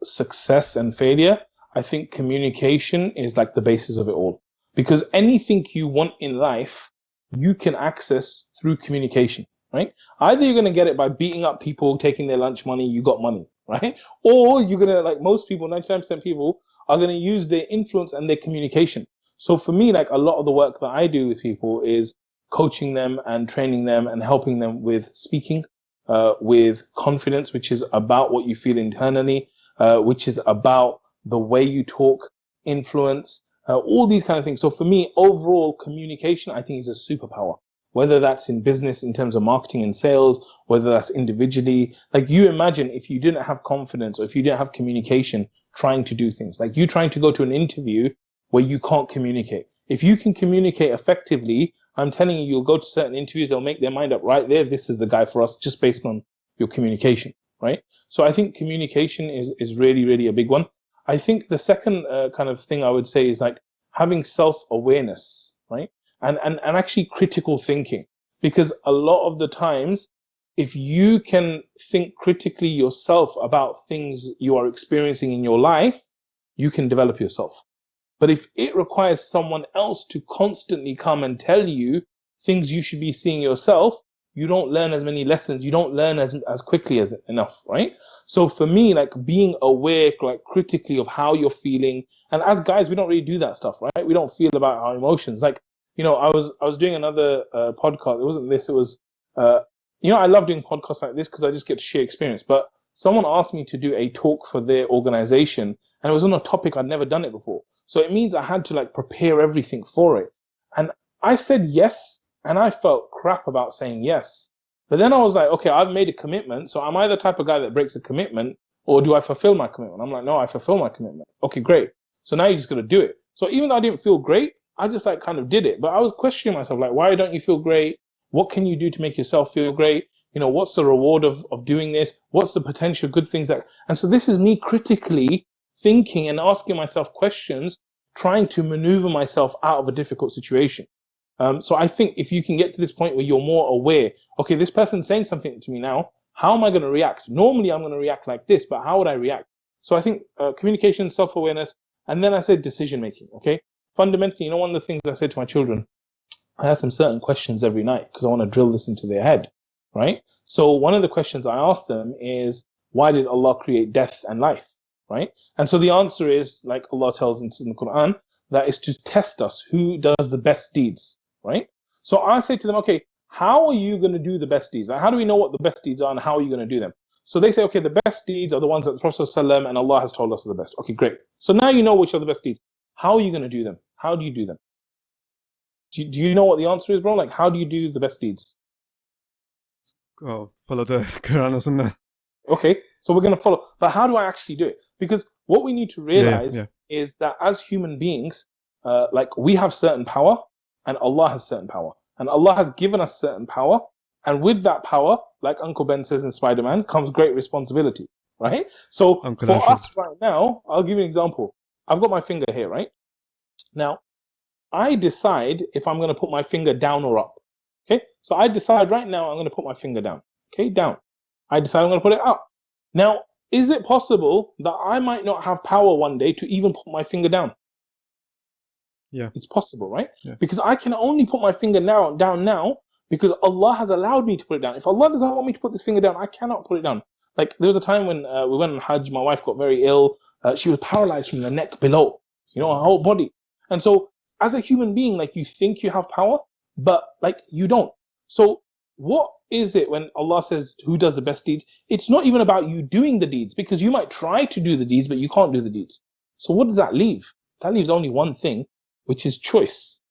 success and failure, I think communication is like the basis of it all. Because anything you want in life, you can access through communication, right? Either you're going to get it by beating up people, taking their lunch money, you got money, right? Or you're going to, like most people, 99% of people are going to use their influence and their communication. So for me, like a lot of the work that I do with people is coaching them and training them and helping them with speaking, with confidence, which is about what you feel internally, which is about the way you talk, influence, all these kind of things. So for me, overall communication, I think, is a superpower, whether that's in business in terms of marketing and sales, whether that's individually. Like you imagine if you didn't have confidence or if you didn't have communication trying to do things, like you trying to go to an interview where you can't communicate. If you can communicate effectively, I'm telling you, you'll go to certain interviews, they'll make their mind up right there. This is the guy for us just based on your communication, right? So I think communication is really, really a big one. I think the second kind of thing I would say is like having self-awareness, right? And actually critical thinking, because a lot of the times, if you can think critically yourself about things you are experiencing in your life, you can develop yourself. But if it requires someone else to constantly come and tell you things you should be seeing yourself, you don't learn as many lessons. You don't learn as quickly as enough, right? So for me, like being aware, like critically of how you're feeling. And as guys, we don't really do that stuff, right? We don't feel about our emotions. Like, you know, I was doing another podcast. It wasn't this. It was, you know, I love doing podcasts like this because I just get to share experience. But someone asked me to do a talk for their organization, and it was on a topic I'd never done it before. So it means I had to like prepare everything for it. And I said yes, and I felt crap about saying yes. But then I was like, okay, I've made a commitment. So am I the type of guy that breaks a commitment, or do I fulfill my commitment? I'm like, no, I fulfill my commitment. Okay, great. So now you're just going to do it. So even though I didn't feel great, I just like kind of did it. But I was questioning myself, like, why don't you feel great? What can you do to make yourself feel great? You know, what's the reward of doing this? What's the potential good things that, and so this is me critically thinking and asking myself questions, trying to maneuver myself out of a difficult situation. So I think if you can get to this point where you're more aware, okay, this person's saying something to me now, how am I going to react? Normally I'm going to react like this, but how would I react? So I think communication, self-awareness, and then I said decision-making, okay? Fundamentally, you know, one of the things I said to my children, I ask them certain questions every night because I want to drill this into their head, right? So one of the questions I ask them is, why did Allah create death and life, right? And so the answer is, like Allah tells us in the Quran, that is to test us who does the best deeds, right? So I say to them, okay, how are you going to do the best deeds? How do we know what the best deeds are and how are you going to do them? So they say, okay, the best deeds are the ones that the Prophet ﷺ and Allah has told us are the best. Okay, great. So now you know which are the best deeds. How are you going to do them? How do you do them? Do you know what the answer is, bro? Like, how do you do the best deeds? Oh, follow the Quran or something. Okay, so we're going to follow. But how do I actually do it? Because what we need to realize is that as human beings, like we have certain power and Allah has certain power. And Allah has given us certain power. And with that power, like Uncle Ben says in Spider-Man, comes great responsibility, right? So Uncle for Arshad. us right now, I'll give you an example. I've got my finger here, right? Now, I decide if I'm going to put my finger down or up. Okay, so I decide right now I'm going to put my finger down. Okay, down. I decide I'm going to put it up. Now, is it possible that I might not have power one day to even put my finger down? Yeah. It's possible, right? Yeah. Because I can only put my finger down now because Allah has allowed me to put it down. If Allah doesn't want me to put this finger down, I cannot put it down. Like there was a time when we went on Hajj, my wife got very ill. She was paralyzed from the neck below, her whole body. And so as a human being, like, you think you have power, but like you don't. So what is it when Allah says who does the best deeds? It's not even about you doing the deeds, because you might try to do the deeds, but you can't do the deeds. So what does that leave? That leaves only one thing, which is choice,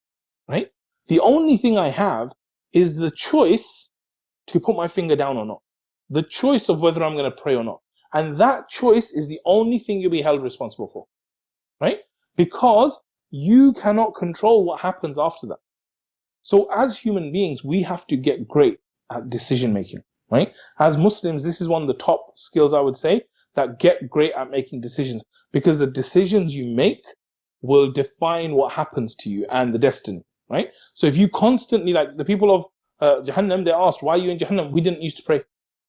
right? The only thing I have is the choice to put my finger down or not. The choice of whether I'm going to pray or not. And that choice is the only thing you'll be held responsible for, right? Because you cannot control what happens after that. So as human beings, we have to get great at decision making, right? As Muslims, this is one of the top skills, I would say, that get great at making decisions, because the decisions you make will define what happens to you and the destiny, right? So if you constantly, like the people of Jahannam, they're asked, why are you in Jahannam? We didn't used to pray.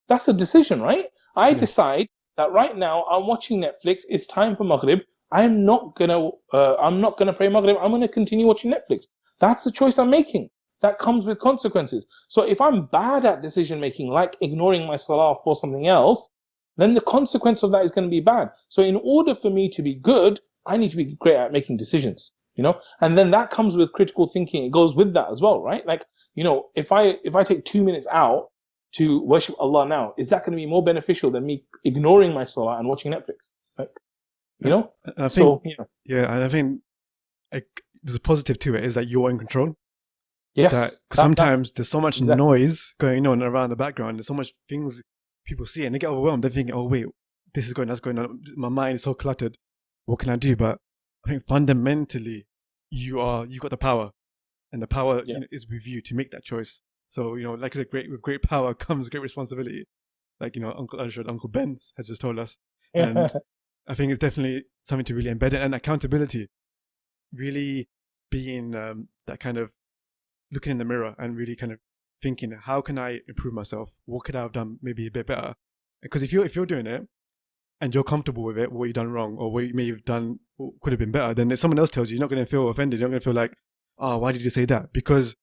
That's a decision, right? I decide that right now I'm watching Netflix. It's time for Maghrib. I'm not gonna pray Maghrib. I'm gonna continue watching Netflix. That's the choice I'm making. That comes with consequences. So if I'm bad at decision making, like ignoring my salah for something else, then the consequence of that is going to be bad. So in order for me to be good, I need to be great at making decisions, and then that comes with critical thinking. It goes with that as well, right? Like, if I take 2 minutes out to worship Allah now, is that going to be more beneficial than me ignoring my salah and watching Netflix? Like, I think, so, I think like, there's a positive to it, is that you're in control. Yes. Because sometimes there's so much exactly. noise going on around the background. There's so much things people see and they get overwhelmed. They're thinking, oh, wait, this is going, that's going on. My mind is so cluttered. What can I do? But I think fundamentally, you got the power, and the power is with you to make that choice. So, like I said, with great power comes great responsibility. Like, Uncle Arshad, Uncle Ben has just told us. And I think it's definitely something to really embed in, and accountability. Really being that kind of looking in the mirror and really kind of thinking, how can I improve myself? What could I have done maybe a bit better? Because if you're doing it and you're comfortable with it, what you've done wrong or what you may have done could have been better, then if someone else tells you, you're not going to feel offended. You're not going to feel like, oh, why did you say that? Because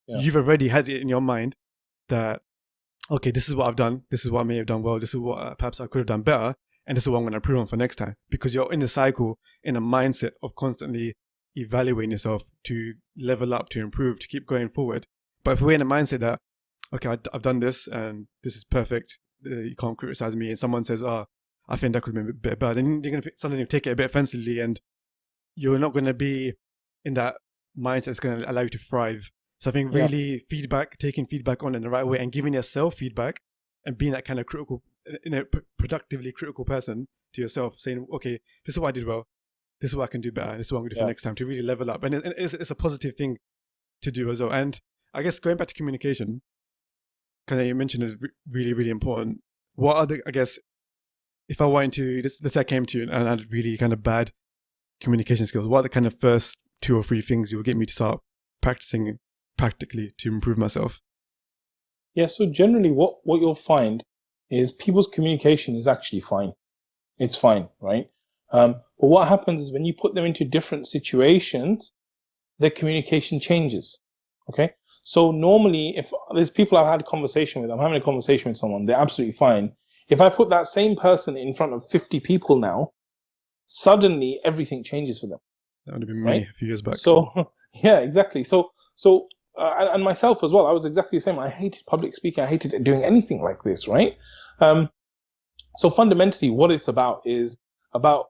you've already had it in your mind that, okay, this is what I've done. This is what I may have done well. This is what perhaps I could have done better. And this is what I'm going to improve on for next time. Because you're in a cycle, in a mindset of constantly evaluating yourself to level up, to improve, to keep going forward. But if we're in a mindset that, okay, I've done this and this is perfect, you can't criticize me, and someone says, oh, I think that could have been a bit better, then you're going to sometimes take it a bit offensively, and you're not going to be in that mindset that's going to allow you to thrive. So I think really taking feedback on in the right way and giving yourself feedback and being that kind of critical, productively critical person to yourself, saying, okay, this is what I did well. This is what I can do better. This is what I'm going to do for next time, to really level up. And it's a positive thing to do as well. And I guess going back to communication, because you mentioned it really, really important. What are the, I guess, if I wanted to, let's say I came to you and I had really kind of bad communication skills, what are the kind of first 2 or 3 things you will get me to start practicing practically to improve myself? Yeah, so generally what you'll find is people's communication is actually fine. It's fine, right? But what happens is when you put them into different situations, their communication changes. Okay? So normally, if there's people I've had a conversation with, I'm having a conversation with someone, they're absolutely fine. If I put that same person in front of 50 people now, suddenly everything changes for them. That would have been me a few years back. So, yeah, exactly. So, and myself as well, I was exactly the same. I hated public speaking. I hated doing anything like this, right? So fundamentally, what it's about is about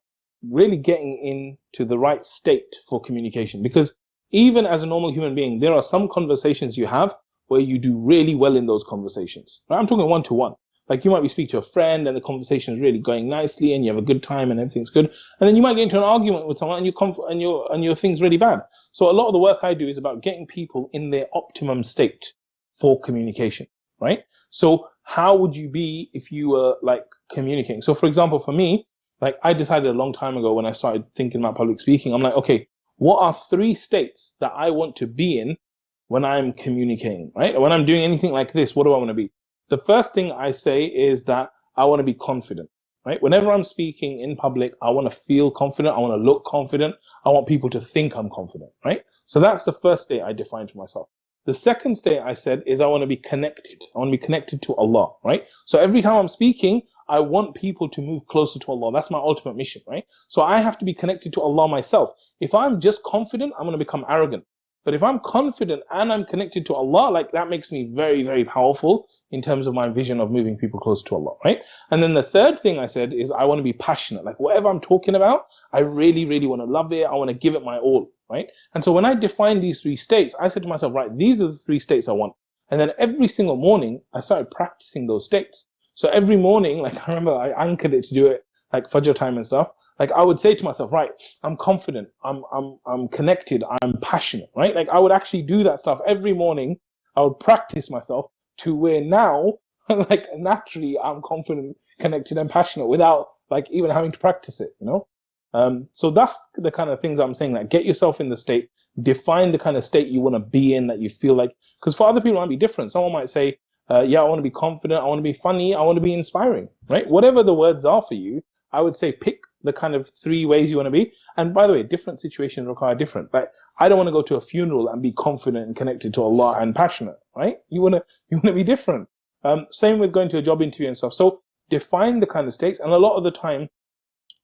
really getting into the right state for communication. Because even as a normal human being, there are some conversations you have where you do really well in those conversations. Right? I'm talking one-to-one. Like you might be speaking to a friend and the conversation is really going nicely and you have a good time and everything's good. And then you might get into an argument with someone and your thing's really bad. So a lot of the work I do is about getting people in their optimum state for communication, right? So how would you be if you were like communicating? So for example, for me, like I decided a long time ago when I started thinking about public speaking, I'm like, okay, what are 3 states that I want to be in when I'm communicating, right? When I'm doing anything like this, what do I want to be? The first thing I say is that I want to be confident, right? Whenever I'm speaking in public, I want to feel confident. I want to look confident. I want people to think I'm confident, right? So that's the first state I defined for myself. The second state I said is I want to be connected. I want to be connected to Allah, right? So every time I'm speaking, I want people to move closer to Allah. That's my ultimate mission, right? So I have to be connected to Allah myself. If I'm just confident, I'm going to become arrogant. But if I'm confident and I'm connected to Allah, like that makes me very, very powerful in terms of my vision of moving people closer to Allah, right? And then the third thing I said is I want to be passionate. Like whatever I'm talking about, I really, really want to love it. I want to give it my all, right? And so when I defined these three states, I said to myself, right, these are the three states I want. And then every single morning, I started practicing those states. So every morning, like I remember I anchored it to do it like Fajr time and stuff. Like I would say to myself, right, I'm confident, I'm connected, I'm passionate, right? Like I would actually do that stuff every morning. I would practice myself to where now, like naturally, I'm confident, connected, and passionate without like even having to practice it, you know? So that's the kind of things I'm saying. Like get yourself in the state, define the kind of state you want to be in that you feel like, because for other people it might be different. Someone might say, yeah, I want to be confident, I want to be funny, I want to be inspiring, right? Whatever the words are for you, I would say pick the kind of three ways you want to be. And by the way, different situations require different. Like I don't want to go to a funeral and be confident and connected to Allah and passionate, right? You want to be different. Same with going to a job interview and stuff. So define the kind of states. And a lot of the time,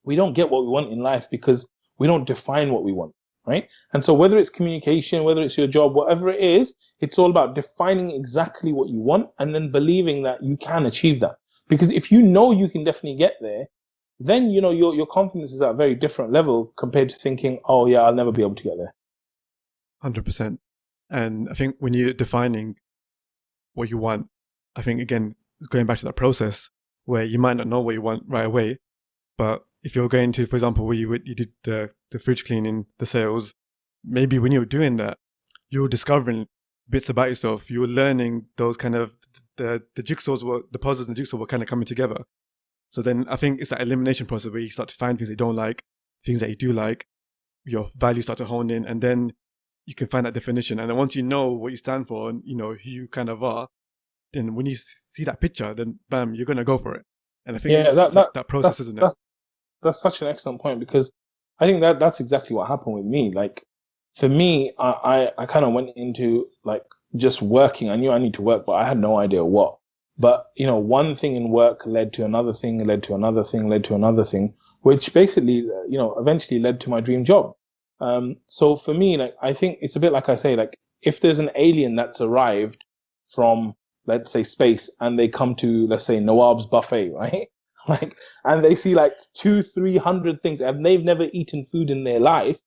we don't get what we want in life because we don't define what we want, right? And so whether it's communication, whether it's your job, whatever it is, it's all about defining exactly what you want and then believing that you can achieve that. Because if you know you can definitely get there, then you know your confidence is at a very different level compared to thinking, oh yeah, I'll never be able to get there. 100%. And I think when you're defining what you want, I think again, it's going back to that process where you might not know what you want right away, but if you're going to, for example, where you did the fridge cleaning, the sales, maybe when you were doing that, you were discovering bits about yourself. You were learning those kind of, the puzzles and the jigsaw were kind of coming together. So then I think it's that elimination process where you start to find things that you don't like, things that you do like, your values start to hone in, and then you can find that definition. And then once you know what you stand for and you know who you kind of are, then when you see that picture, then bam, you're going to go for it. And I think Yeah, it's that process, isn't it? That's such an excellent point because I think that's exactly what happened with me. Like for me, I kind of went into like just working. I knew I need to work, but I had no idea what. But you know, one thing in work led to another thing, led to another thing, led to another thing, which basically, you know, eventually led to my dream job. So for me, like I think it's a bit like I say, like if there's an alien that's arrived from, let's say, space, and they come to, let's say, Nawab's buffet, right? Like, and they see like 200-300 things, and they've never eaten food in their life.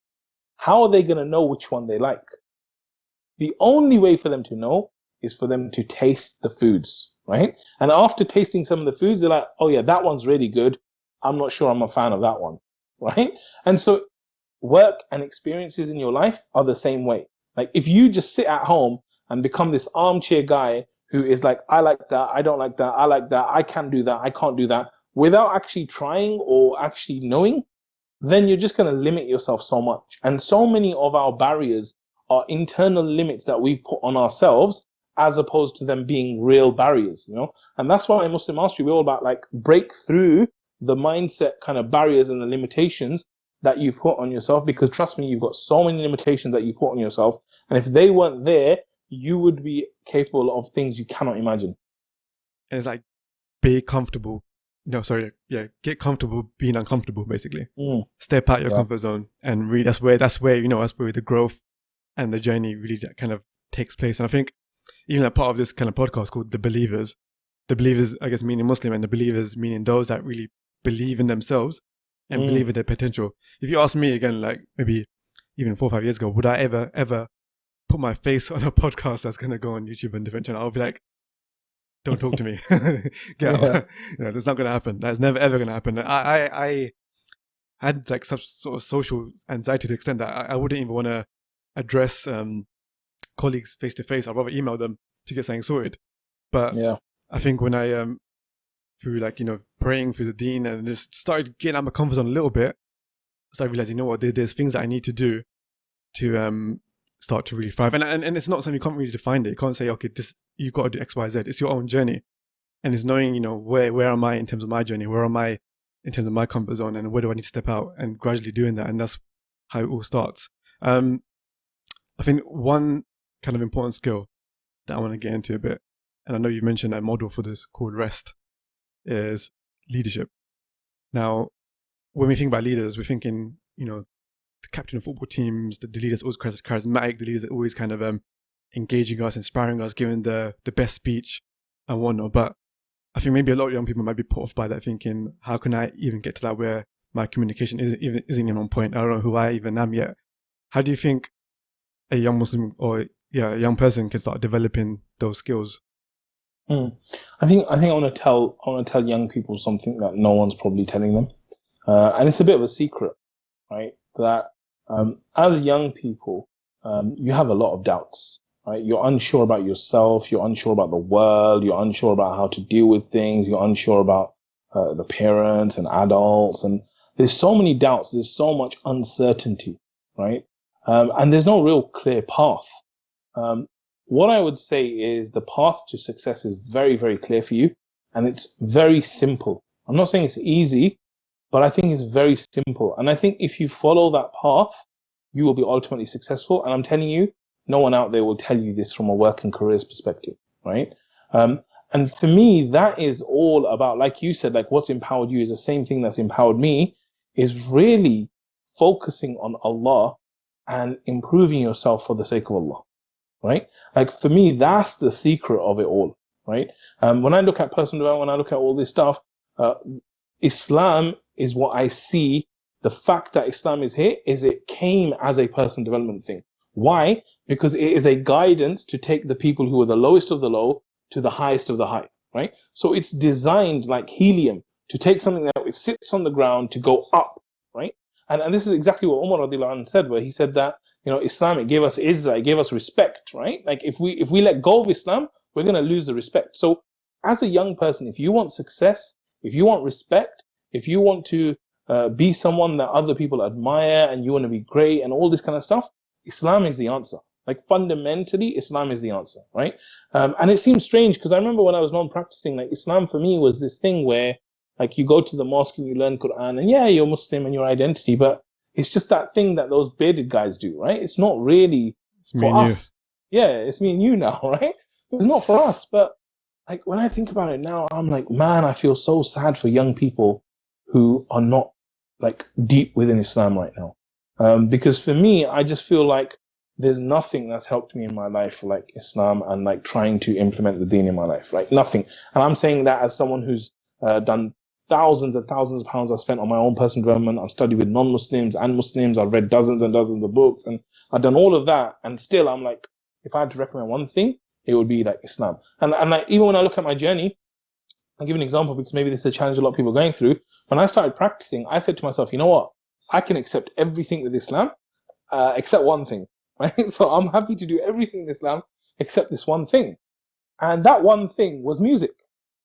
How are they going to know which one they like? The only way for them to know is for them to taste the foods, right? And after tasting some of the foods, they're like, oh yeah, that one's really good. I'm not sure I'm a fan of that one, right? And so work and experiences in your life are the same way. Like if you just sit at home and become this armchair guy who is like, I like that, I don't like that, I like that, I can do that, I can't do that, without actually trying or actually knowing, then you're just going to limit yourself so much. And so many of our barriers are internal limits that we've put on ourselves as opposed to them being real barriers, you know? And that's why in Muslim Mastery, we're all about like break through the mindset kind of barriers and the limitations that you put on yourself, because trust me, you've got so many limitations that you put on yourself. And if they weren't there, you would be capable of things you cannot imagine. And it's like, be comfortable. No, sorry. Yeah. Get comfortable being uncomfortable, basically. Step out your comfort zone. And really, that's where the growth and the journey really that kind of takes place. And I think even a part of this kind of podcast called The Believers, I guess, meaning Muslim, and the believers meaning those that really believe in themselves and believe in their potential. If you ask me again, like maybe even 4 or 5 years ago, would I ever put my face on a podcast that's going to go on YouTube and different channel? I'll be like, don't talk to me. Get out. That's not going to happen. That's never ever going to happen. I had like such sort of social anxiety to the extent that I wouldn't even want to address colleagues face to face. I'd rather email them to get something sorted. But I think when I through like, you know, praying through the deen and just started getting out of my comfort zone a little bit, I started realizing, you know what, there's things that I need to do to start to really thrive. And it's not something you can't really define it. You can't say, okay, this you got to do X, Y, Z. It's your own journey. And it's knowing, you know, where am I in terms of my journey? Where am I in terms of my comfort zone? And where do I need to step out? And gradually doing that. And that's how it all starts. I think one kind of important skill that I want to get into a bit, and I know you mentioned that model for this called REST, is leadership. Now, when we think about leaders, we're thinking, the captain of football teams, the leader's always charismatic, the leader's always kind of engaging us, inspiring us, giving the best speech and whatnot. But I think maybe a lot of young people might be put off by that, thinking, how can I even get to that where my communication isn't even on point? I don't know who I even am yet. How do you think a young Muslim or a young person can start developing those skills? I think I want to tell young people something that no one's probably telling them, and it's a bit of a secret, right? That as young people, you have a lot of doubts, right? You're unsure about yourself, you're unsure about the world, you're unsure about how to deal with things, you're unsure about the parents and adults, and there's so many doubts, there's so much uncertainty, right? And there's no real clear path. What I would say is the path to success is very, very clear for you, and it's very simple. I'm not saying it's easy, but I think it's very simple. And I think if you follow that path, you will be ultimately successful. And I'm telling you, no one out there will tell you this from a work and careers perspective, right? And for me, that is all about, like you said, like what's empowered you is the same thing that's empowered me, is really focusing on Allah and improving yourself for the sake of Allah. Right? Like for me, that's the secret of it all, right? When I look at personal development, when I look at all this stuff, Islam is what I see. The fact that Islam is here is it came as a personal development thing. Why? Because it is a guidance to take the people who are the lowest of the low to the highest of the high, right? So it's designed like helium to take something that sits on the ground to go up, right? And this is exactly what Umar radiallahu anhu said, where he said that, Islam, it gave us izzah, it gave us respect, right? Like if we let go of Islam, we're going to lose the respect. So as a young person, if you want success, if you want respect, if you want to be someone that other people admire and you want to be great and all this kind of stuff, Islam is the answer. Like fundamentally, Islam is the answer, right? And it seems strange because I remember when I was non-practicing, like Islam for me was this thing where like you go to the mosque and you learn Quran and yeah, you're Muslim and your identity, but it's just that thing that those bearded guys do, right? It's not really for us. Yeah, it's me and you now, right? It's not for us. But like when I think about it now, I'm like, man, I feel so sad for young people who are not like deep within Islam right now. Because for me, I just feel like there's nothing that's helped me in my life like Islam and like trying to implement the deen in my life, like nothing. And I'm saying that as someone who's done thousands and thousands of pounds I've spent on my own personal development. I've studied with non-Muslims and Muslims. I've read dozens and dozens of books and I've done all of that. And still I'm like, if I had to recommend one thing, it would be like Islam. And like, even when I look at my journey, I'll give an example because maybe this is a challenge a lot of people are going through. When I started practicing, I said to myself, you know what? I can accept everything with Islam, except one thing, right? So I'm happy to do everything in Islam except this one thing. And that one thing was music,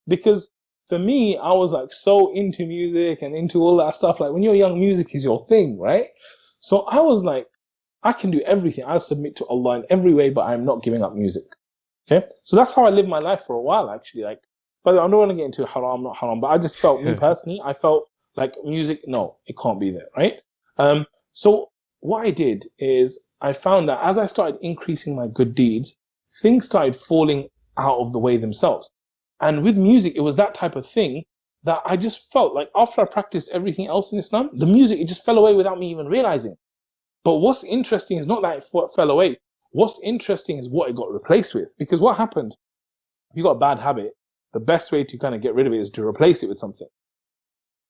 because for me, I was like so into music and into all that stuff. Like when you're young, music is your thing, right? So I was like, I can do everything. I'll submit to Allah in every way, but I'm not giving up music. Okay. So that's how I lived my life for a while, actually. Like, but I don't want to get into haram, not haram, but I just felt, me personally, I felt like music, no, it can't be there, right? So what I did is I found that as I started increasing my good deeds, things started falling out of the way themselves. And with music, it was that type of thing that I just felt like after I practiced everything else in Islam, the music, it just fell away without me even realizing. But what's interesting is not that it fell away. What's interesting is what it got replaced with. Because what happened, if you got a bad habit, the best way to kind of get rid of it is to replace it with something.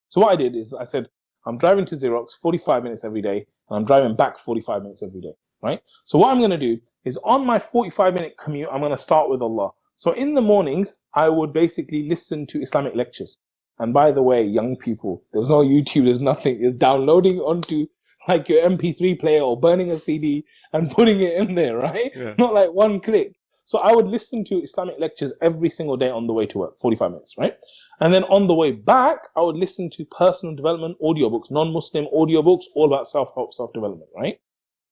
So what I did is I said, I'm driving to Xerox 45 minutes every day, and I'm driving back 45 minutes every day, right? So what I'm going to do is on my 45-minute commute, I'm going to start with Allah. So in the mornings, I would basically listen to Islamic lectures. And by the way, young people, there's no YouTube, there's nothing. It's downloading onto like your MP3 player or burning a CD and putting it in there, right? Yeah. Not like one click. So I would listen to Islamic lectures every single day on the way to work, 45 minutes, right? And then on the way back, I would listen to personal development audiobooks, non-Muslim audiobooks, all about self-help, self-development, right?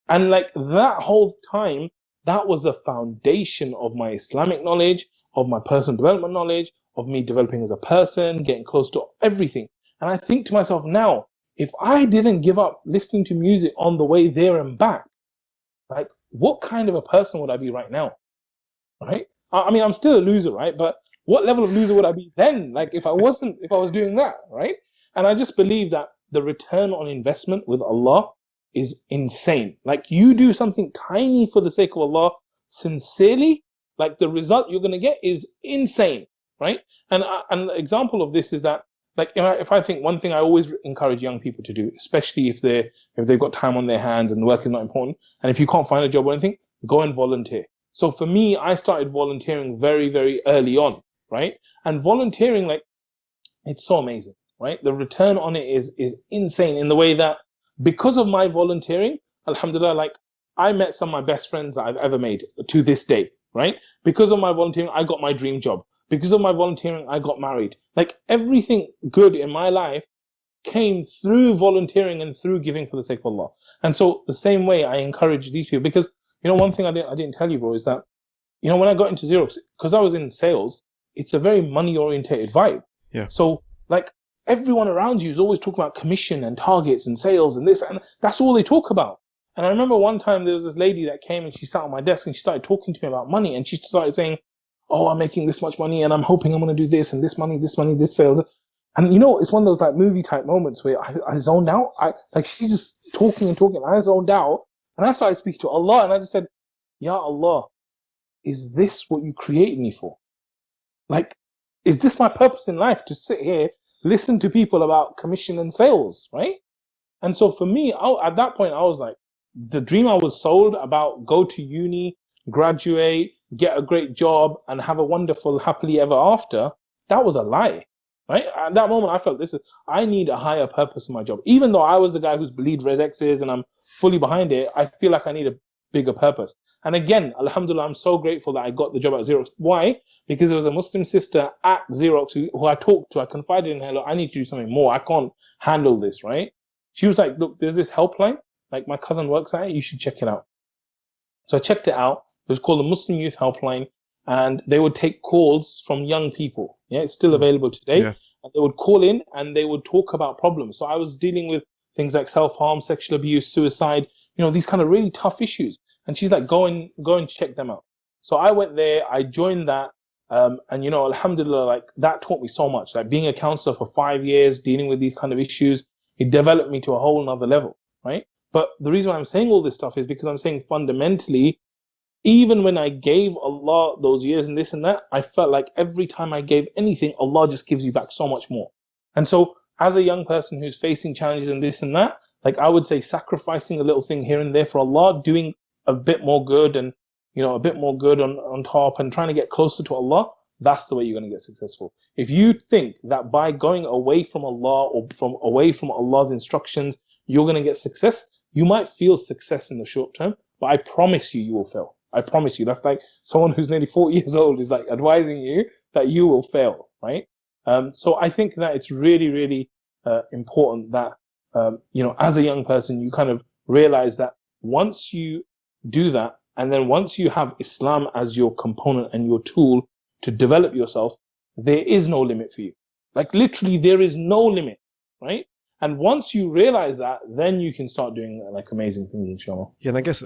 And like that whole time, that was the foundation of my Islamic knowledge, of my personal development knowledge, of me developing as a person, getting close to everything. And I think to myself now, if I didn't give up listening to music on the way there and back, like what kind of a person would I be right now? Right? I mean, I'm still a loser, right? But what level of loser would I be then? Like if I was doing that, right? And I just believe that the return on investment with Allah is insane. Like you do something tiny for the sake of Allah, sincerely, like the result you're going to get is insane, right? And an example of this is that, like, if I think one thing I always encourage young people to do, especially if they've got time on their hands and work is not important, and if you can't find a job or anything, go and volunteer. So for me, I started volunteering very, very early on, right? And volunteering, like, it's so amazing, right? The return on it is insane in the way that because of my volunteering, alhamdulillah, like I met some of my best friends that I've ever made to this day, right? Because of my volunteering, I got my dream job. Because of my volunteering, I got married. Like everything good in my life came through volunteering and through giving for the sake of Allah. And so the same way I encourage these people, because one thing I didn't tell you, bro, is that when I got into Xerox, because I was in sales, it's a very money orientated vibe. Yeah. So like everyone around you is always talking about commission and targets and sales and this, and that's all they talk about. And I remember one time there was this lady that came and she sat on my desk and she started talking to me about money, and she started saying, oh, I'm making this much money and I'm hoping I'm going to do this and this money, this sales. And it's one of those like movie type moments where I zoned out. She's just talking and talking. I zoned out and I started speaking to Allah, and I just said, Ya Allah, is this what you created me for? Like, is this my purpose in life, to sit here, listen to people about commission and sales, right? And so for me, at that point, I was like, the dream I was sold about, go to uni, graduate, get a great job, and have a wonderful, happily ever after, that was a lie, right? At that moment, I felt I need a higher purpose in my job. Even though I was the guy who's believed Red X's and I'm fully behind it, I feel like I need a bigger purpose. And again, alhamdulillah, I'm so grateful that I got the job at Xerox. Why? Because there was a Muslim sister at Xerox who I talked to, I confided in her, look, I need to do something more. I can't handle this, right? She was like, look, there's this helpline, like my cousin works at it, you should check it out. So I checked it out. It was called the Muslim Youth Helpline, and they would take calls from young people. Yeah, it's still available today. Yeah. And they would call in and they would talk about problems. So I was dealing with things like self-harm, sexual abuse, suicide, these kind of really tough issues. And she's like, go and check them out. So I went there, I joined that. And alhamdulillah, like that taught me so much. Like being a counselor for 5 years, dealing with these kind of issues, it developed me to a whole nother level, right? But the reason why I'm saying all this stuff is because I'm saying fundamentally, even when I gave Allah those years and this and that, I felt like every time I gave anything, Allah just gives you back so much more. And so as a young person who's facing challenges and this and that, like I would say sacrificing a little thing here and there for Allah, doing a bit more good and, a bit more good on top and trying to get closer to Allah, that's the way you're going to get successful. If you think that by going away from Allah or away from Allah's instructions, you're going to get success, you might feel success in the short term, but I promise you will fail. I promise you. That's like someone who's nearly 40 years old is like advising you that you will fail, right? So I think that it's really, really important that, as a young person, you kind of realize that once you do that, and then once you have Islam as your component and your tool to develop yourself, there is no limit for you. Like literally there is no limit, right? And once you realize that, then you can start doing like amazing things, inshallah. Yeah, and I guess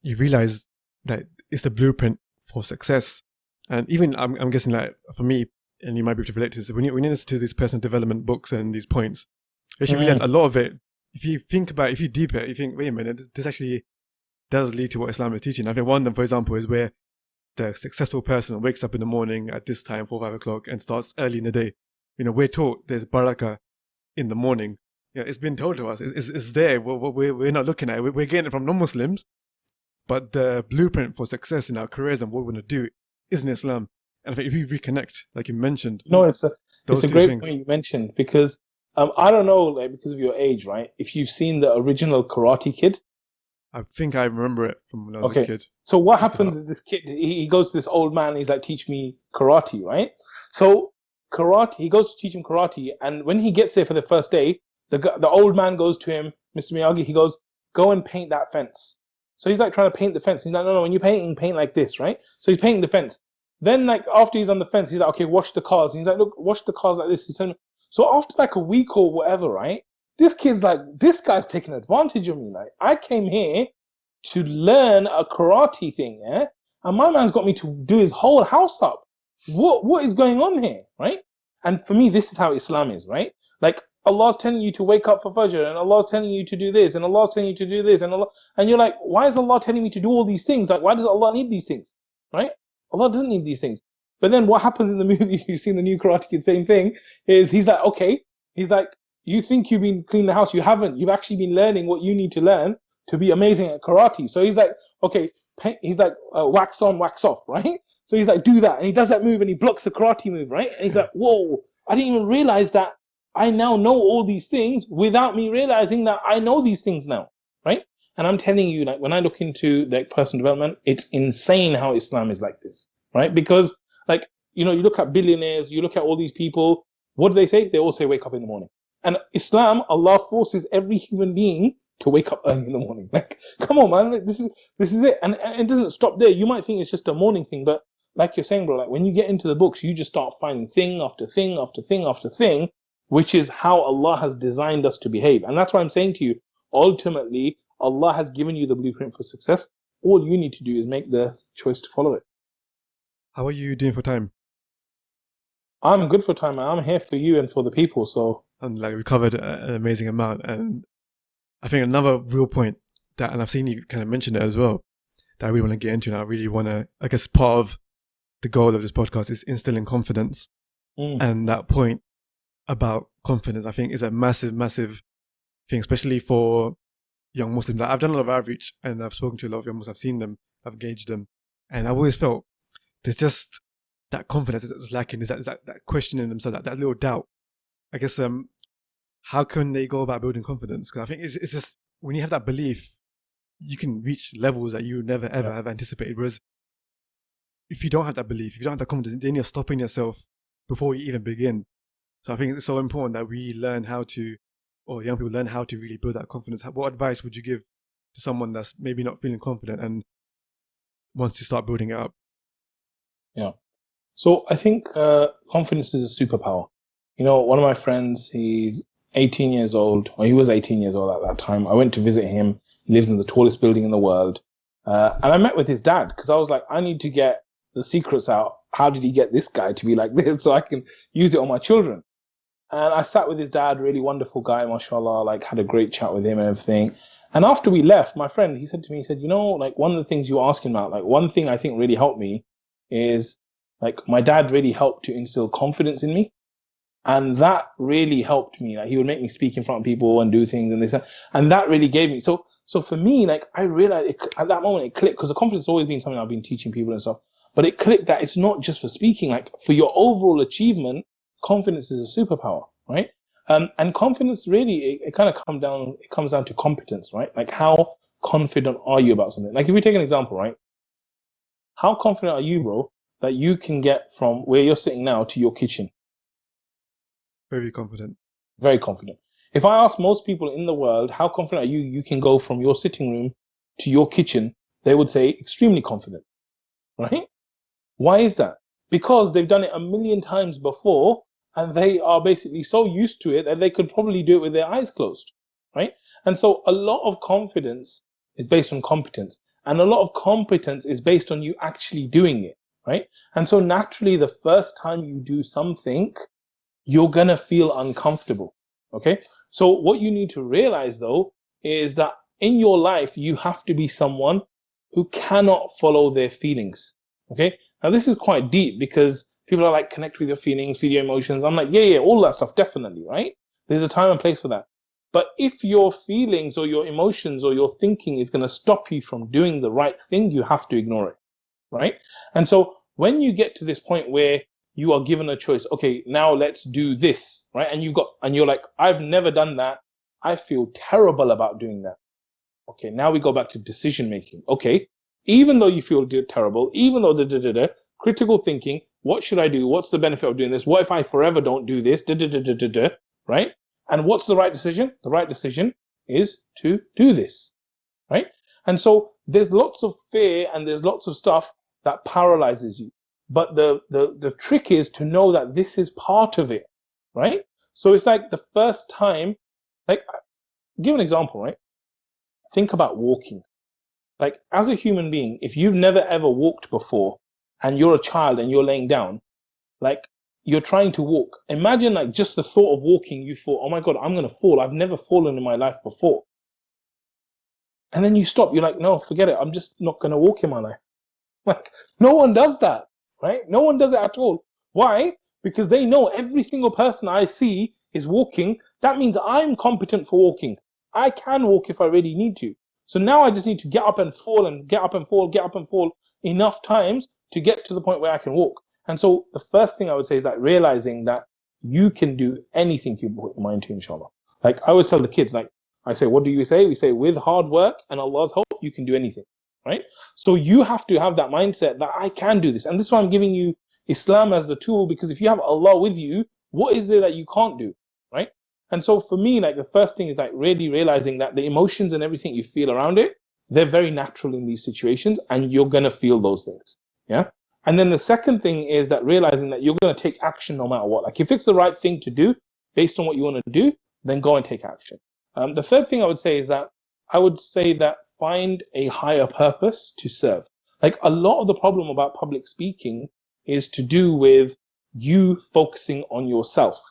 you realize that it's the blueprint for success. And even I'm guessing like for me, and you might be able to relate to this, when you listen to these personal development books and these points, you actually realize a lot of it, if you think about it, if you deep it, you think, wait a minute, this actually does lead to what Islam is teaching. I think one of them, for example, is where the successful person wakes up in the morning at this time, 4 or 5 o'clock, and starts early in the day. We're taught there's barakah in the morning. It's been told to us. It's there. We're not looking at it. We're getting it from non-Muslims. But the blueprint for success in our careers and what we want to do is in Islam. And I think if we reconnect, like you mentioned, it's a great point you mentioned, because I don't know, like because of your age, right? If you've seen the original Karate Kid. I think I remember it from when I was a kid. So what happens is this kid, he goes to this old man, he's like, teach me karate, right? So karate, he goes to teach him karate, and when he gets there for the first day, the old man goes to him, Mr. Miyagi, he goes, go and paint that fence. So he's like trying to paint the fence. He's like, no, when you're painting, paint like this, right? So he's painting the fence. Then like after he's on the fence, he's like, okay, wash the cars. And he's like, look, wash the cars like this. He's telling me. So after like a week or whatever, right? This kid's like, this guy's taking advantage of me. Like I came here to learn a karate thing, yeah? And my man's got me to do his whole house up. what is going on here, right? And for me, this is how Islam is, right? Like Allah's telling you to wake up for Fajr, and Allah's telling you to do this, and Allah's telling you to do this, and you're like, why is Allah telling me to do all these things? Like, why does Allah need these things, right? Allah doesn't need these things. But then what happens in the movie, you've seen the new Karate Kid, same thing, is he's like, okay, he's like, you think you've been cleaning the house, you haven't. You've actually been learning what you need to learn to be amazing at karate. So he's like, okay, he's like, wax on, wax off, right? So he's like, do that. And he does that move and he blocks the karate move, right? And he's like, whoa, I didn't even realize that I now know all these things without me realizing that I know these things now, right? And I'm telling you, like, when I look into like personal development, it's insane how Islam is like this, right? Because like, you know, you look at billionaires, you look at all these people, what do they say? They all say, wake up in the morning. And Islam, Allah forces every human being to wake up early in the morning. Like, come on, man, this is it. And it doesn't stop there. You might think it's just a morning thing, but like you're saying, bro, like when you get into the books, you just start finding thing after thing after thing after thing, which is how Allah has designed us to behave. And that's why I'm saying to you, ultimately, Allah has given you the blueprint for success. All you need to do is make the choice to follow it. How are you doing for time? I'm good for time, man. I'm here for you and for the people. So, And like we covered an amazing amount. And I think another real point that, and I've seen you kind of mention it as well, that I really want to get into, and I really want to, I guess part of the goal of this podcast is instilling confidence. And that point about confidence, I think, is a massive, massive thing, especially for young Muslims. I've done a lot of outreach and I've spoken to a lot of young Muslims. I've seen them, I've engaged them, and I've always felt there's just that confidence that's lacking. Is that question in themselves, that little doubt. I guess, how can they go about building confidence? Because I think it's just when you have that belief, you can reach levels that you never ever have anticipated. Whereas if you don't have that belief, if you don't have that confidence, then you're stopping yourself before you even begin. So I think it's so important that we learn how to, or young people learn how to really build that confidence. What advice would you give to someone that's maybe not feeling confident and wants to start building it up? Yeah. So I think confidence is a superpower. You know, one of my friends, he's 18 years old, or he was 18 years old at that time. I went to visit him. He lives in the tallest building in the world. And I met with his dad because I was like, I need to get the secrets out. How did he get this guy to be like this so I can use it on my children? And I sat with his dad, really wonderful guy, mashallah, like had a great chat with him and everything. And after we left, my friend, he said to me, he said, you know, like one of the things you were asking about, like one thing I think really helped me is like my dad really helped to instill confidence in me. And that really helped me. Like he would make me speak in front of people and do things and this, and that really gave me. So for me, like I realized at that moment it clicked, because the confidence has always been something I've been teaching people and stuff, but it clicked that it's not just for speaking, like for your overall achievement, confidence is a superpower, right? And confidence really, it kind of comes down to competence, right? Like how confident are you about something? Like if we take an example, right? How confident are you, bro, that you can get from where you're sitting now to your kitchen? Very confident. Very confident. If I ask most people in the world, how confident are you can go from your sitting room to your kitchen, they would say extremely confident, right? Why is that? Because they've done it a million times before and they are basically so used to it that they could probably do it with their eyes closed, right? And so a lot of confidence is based on competence, and a lot of competence is based on you actually doing it, right? And so naturally, the first time you do something, you're going to feel uncomfortable. Okay. So what you need to realize though, is that in your life, you have to be someone who cannot follow their feelings. Okay. Now this is quite deep because people are like, connect with your feelings, feel your emotions. I'm like, yeah, all that stuff. Definitely. Right. There's a time and place for that. But if your feelings or your emotions or your thinking is going to stop you from doing the right thing, you have to ignore it. Right. And so when you get to this point where you are given a choice, okay, now let's do this, right? And you're like, I've never done that. I feel terrible about doing that. Okay, now we go back to decision making. Okay, even though you feel terrible, even though critical thinking, what should I do? What's the benefit of doing this? What if I forever don't do this? Right? And what's the right decision? The right decision is to do this, right? And so there's lots of fear and there's lots of stuff that paralyzes you. But the trick is to know that this is part of it, right? So it's like the first time, like, give an example, right? Think about walking. Like, as a human being, if you've never ever walked before and you're a child and you're laying down, like you're trying to walk. Imagine like just the thought of walking, you thought, oh my God, I'm going to fall. I've never fallen in my life before. And then you stop. You're like, no, forget it. I'm just not going to walk in my life. Like, no one does that, right? No one does it at all. Why? Because they know every single person I see is walking. That means I'm competent for walking. I can walk if I really need to. So now I just need to get up and fall and get up and fall, get up and fall enough times to get to the point where I can walk. And so the first thing I would say is that realizing that you can do anything you put your mind to, inshallah. Like I always tell the kids, like I say, what do you say? We say, with hard work and Allah's help, you can do anything, right? So you have to have that mindset that I can do this. And this is why I'm giving you Islam as the tool, because if you have Allah with you, what is there that you can't do, right? And so for me, like the first thing is like really realizing that the emotions and everything you feel around it, they're very natural in these situations and you're going to feel those things. Yeah. And then the second thing is that realizing that you're going to take action no matter what. Like if it's the right thing to do based on what you want to do, then go and take action. The third thing I would say is that I would say that find a higher purpose to serve. Like a lot of the problem about public speaking is to do with you focusing on yourself,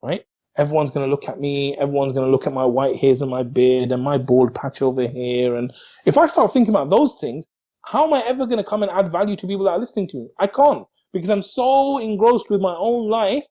right? Everyone's going to look at me. Everyone's going to look at my white hairs and my beard and my bald patch over here. And if I start thinking about those things, how am I ever going to come and add value to people that are listening to me? I can't, because I'm so engrossed with my own life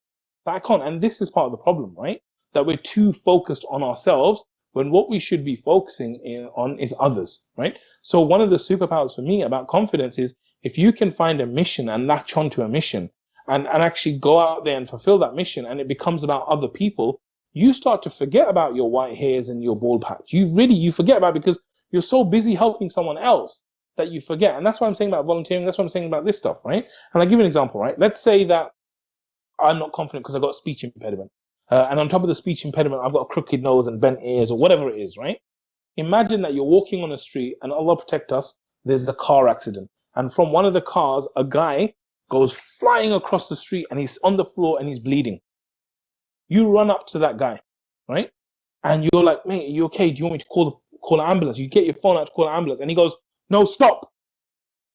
that I can't. And this is part of the problem, right? That we're too focused on ourselves when what we should be focusing on is others, right? So one of the superpowers for me about confidence is if you can find a mission and latch onto a mission and actually go out there and fulfill that mission, and it becomes about other people, you start to forget about your white hairs and your bald patch. You forget about it because you're so busy helping someone else that you forget. And that's what I'm saying about volunteering. That's what I'm saying about this stuff, right? And I'll give you an example, right? Let's say that I'm not confident because I've got a speech impediment. And on top of the speech impediment, I've got a crooked nose and bent ears or whatever it is, right? Imagine that you're walking on a street and Allah protect us, there's a car accident. And from one of the cars, a guy goes flying across the street and he's on the floor and he's bleeding. You run up to that guy, right? And you're like, mate, are you okay? Do you want me to call an ambulance? You get your phone out to call an ambulance. And he goes, no, stop.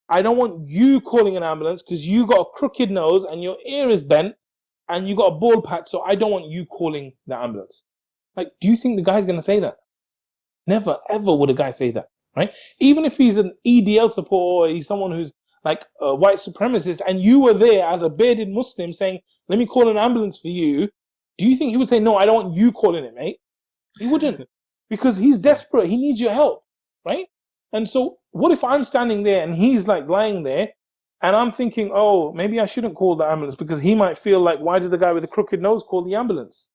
I don't want you calling an ambulance because you got a crooked nose and your ear is bent and you got a bald patch, so I don't want you calling the ambulance. Like, do you think the guy's going to say that? Never, ever would a guy say that, right? Even if he's an EDL supporter or he's someone who's like a white supremacist and you were there as a bearded Muslim saying, let me call an ambulance for you, do you think he would say, no, I don't want you calling it, mate? He wouldn't, because he's desperate. He needs your help, right? And so what if I'm standing there and he's like lying there and I'm thinking, oh, maybe I shouldn't call the ambulance because he might feel like, why did the guy with the crooked nose call the ambulance,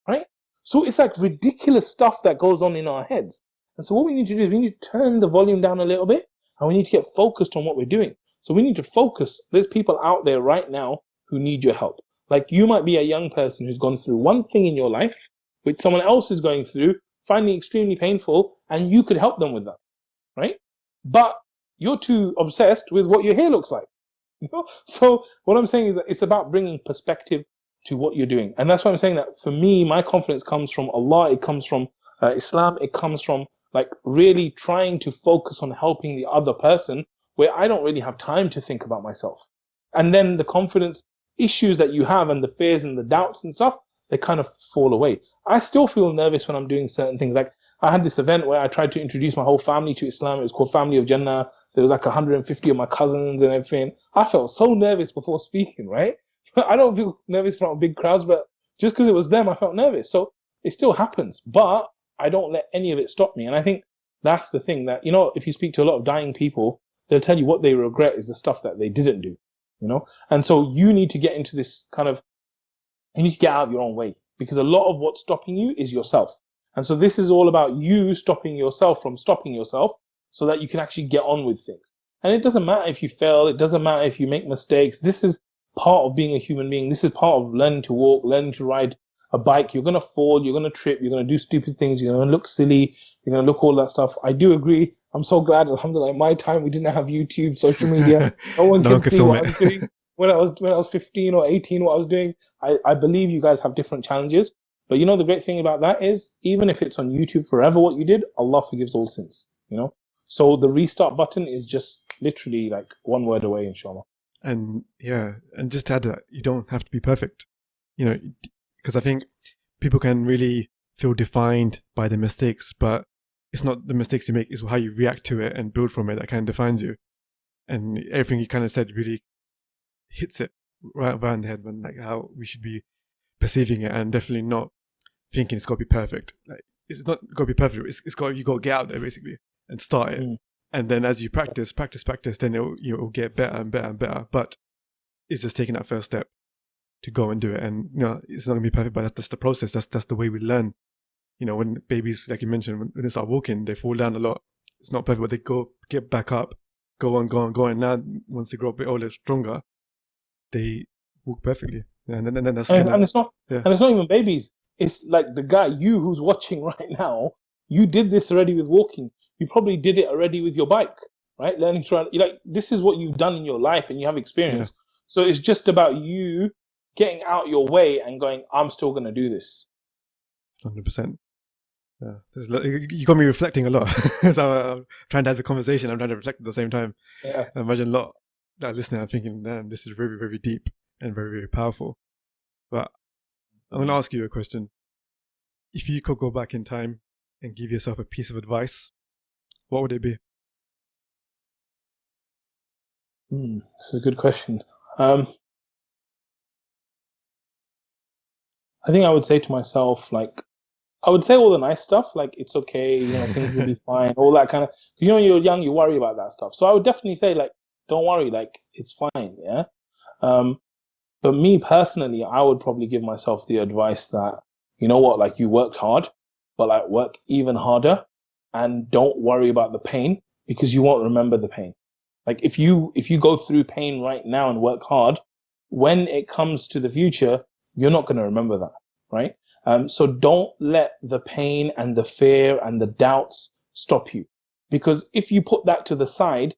right? So it's like ridiculous stuff that goes on in our heads. And so what we need to do is we need to turn the volume down a little bit and we need to get focused on what we're doing. So we need to focus. There's people out there right now who need your help. Like you might be a young person who's gone through one thing in your life, which someone else is going through, finding extremely painful, and you could help them with that, right? But you're too obsessed with what your hair looks like. You know? So what I'm saying is that it's about bringing perspective to what you're doing. And that's why I'm saying that for me, my confidence comes from Allah. It comes from Islam. It comes from like really trying to focus on helping the other person where I don't really have time to think about myself. And then the confidence issues that you have and the fears and the doubts and stuff, they kind of fall away. I still feel nervous when I'm doing certain things. Like I had this event where I tried to introduce my whole family to Islam. It was called Family of Jannah. There was like 150 of my cousins and everything. I felt so nervous before speaking, right? I don't feel nervous from big crowds, but just because it was them, I felt nervous. So it still happens, but I don't let any of it stop me. And I think that's the thing that, you know, if you speak to a lot of dying people, they'll tell you what they regret is the stuff that they didn't do, you know? And so you need to get into this kind of, you need to get out of your own way because a lot of what's stopping you is yourself. And so this is all about you stopping yourself from stopping yourself so that you can actually get on with things. And it doesn't matter if you fail. It doesn't matter if you make mistakes. This is part of being a human being. This is part of learning to walk, learning to ride a bike. You're going to fall. You're going to trip. You're going to do stupid things. You're going to look silly. You're going to look all that stuff. I do agree. I'm so glad, alhamdulillah, in my time, we didn't have YouTube, social media. No one can see what I was doing when I was 15 or 18, what I was doing. I believe you guys have different challenges. But you know, the great thing about that is even if it's on YouTube forever, what you did, Allah forgives all sins, you know? So the restart button is just literally like one word away, inshallah. And and just to add that, you don't have to be perfect, because I think people can really feel defined by the mistakes, but it's not the mistakes you make, it's how you react to it and build from it that kind of defines you. And everything you kind of said really hits it right around the head, when like how we should be perceiving it, and definitely not thinking it's got to be perfect. Like, it's not got to be perfect. You got to get out there basically and start it. And then as you practice, then it'll get better and better and better. But it's just taking that first step to go and do it. And it's not gonna be perfect, but that's the process. That's the way we learn. When babies, like you mentioned, when they start walking, they fall down a lot. It's not perfect, but they get back up, go on. And now once they grow a bit older, stronger, they walk perfectly. And then that's and it's not and it's not even babies. It's like the guy, you who's watching right now, you did this already with walking. You probably did it already with your bike, right? Learning to ride. Like, this is what you've done in your life and you have experience. So it's just about you getting out your way and going, I'm still going to do this. 100%. Yeah. You got me reflecting a lot. So I'm trying to have the conversation. I'm trying to reflect at the same time. Yeah. I imagine a lot that listening, I'm thinking, man, this is very, very deep and very, very powerful. But I'm going to ask you a question. If you could go back in time and give yourself a piece of advice, what would it be? It's a good question. I think I would say to myself, like, I would say all the nice stuff, like, it's okay, things will be fine, all that kind of, when you're young, you worry about that stuff. So I would definitely say, like, don't worry, like, it's fine, yeah? But me personally, I would probably give myself the advice that, like, you worked hard, but like, work even harder, and don't worry about the pain, because you won't remember the pain. Like, if you go through pain right now and work hard, when it comes to the future, you're not going to remember that, right? So don't let the pain and the fear and the doubts stop you, because if you put that to the side,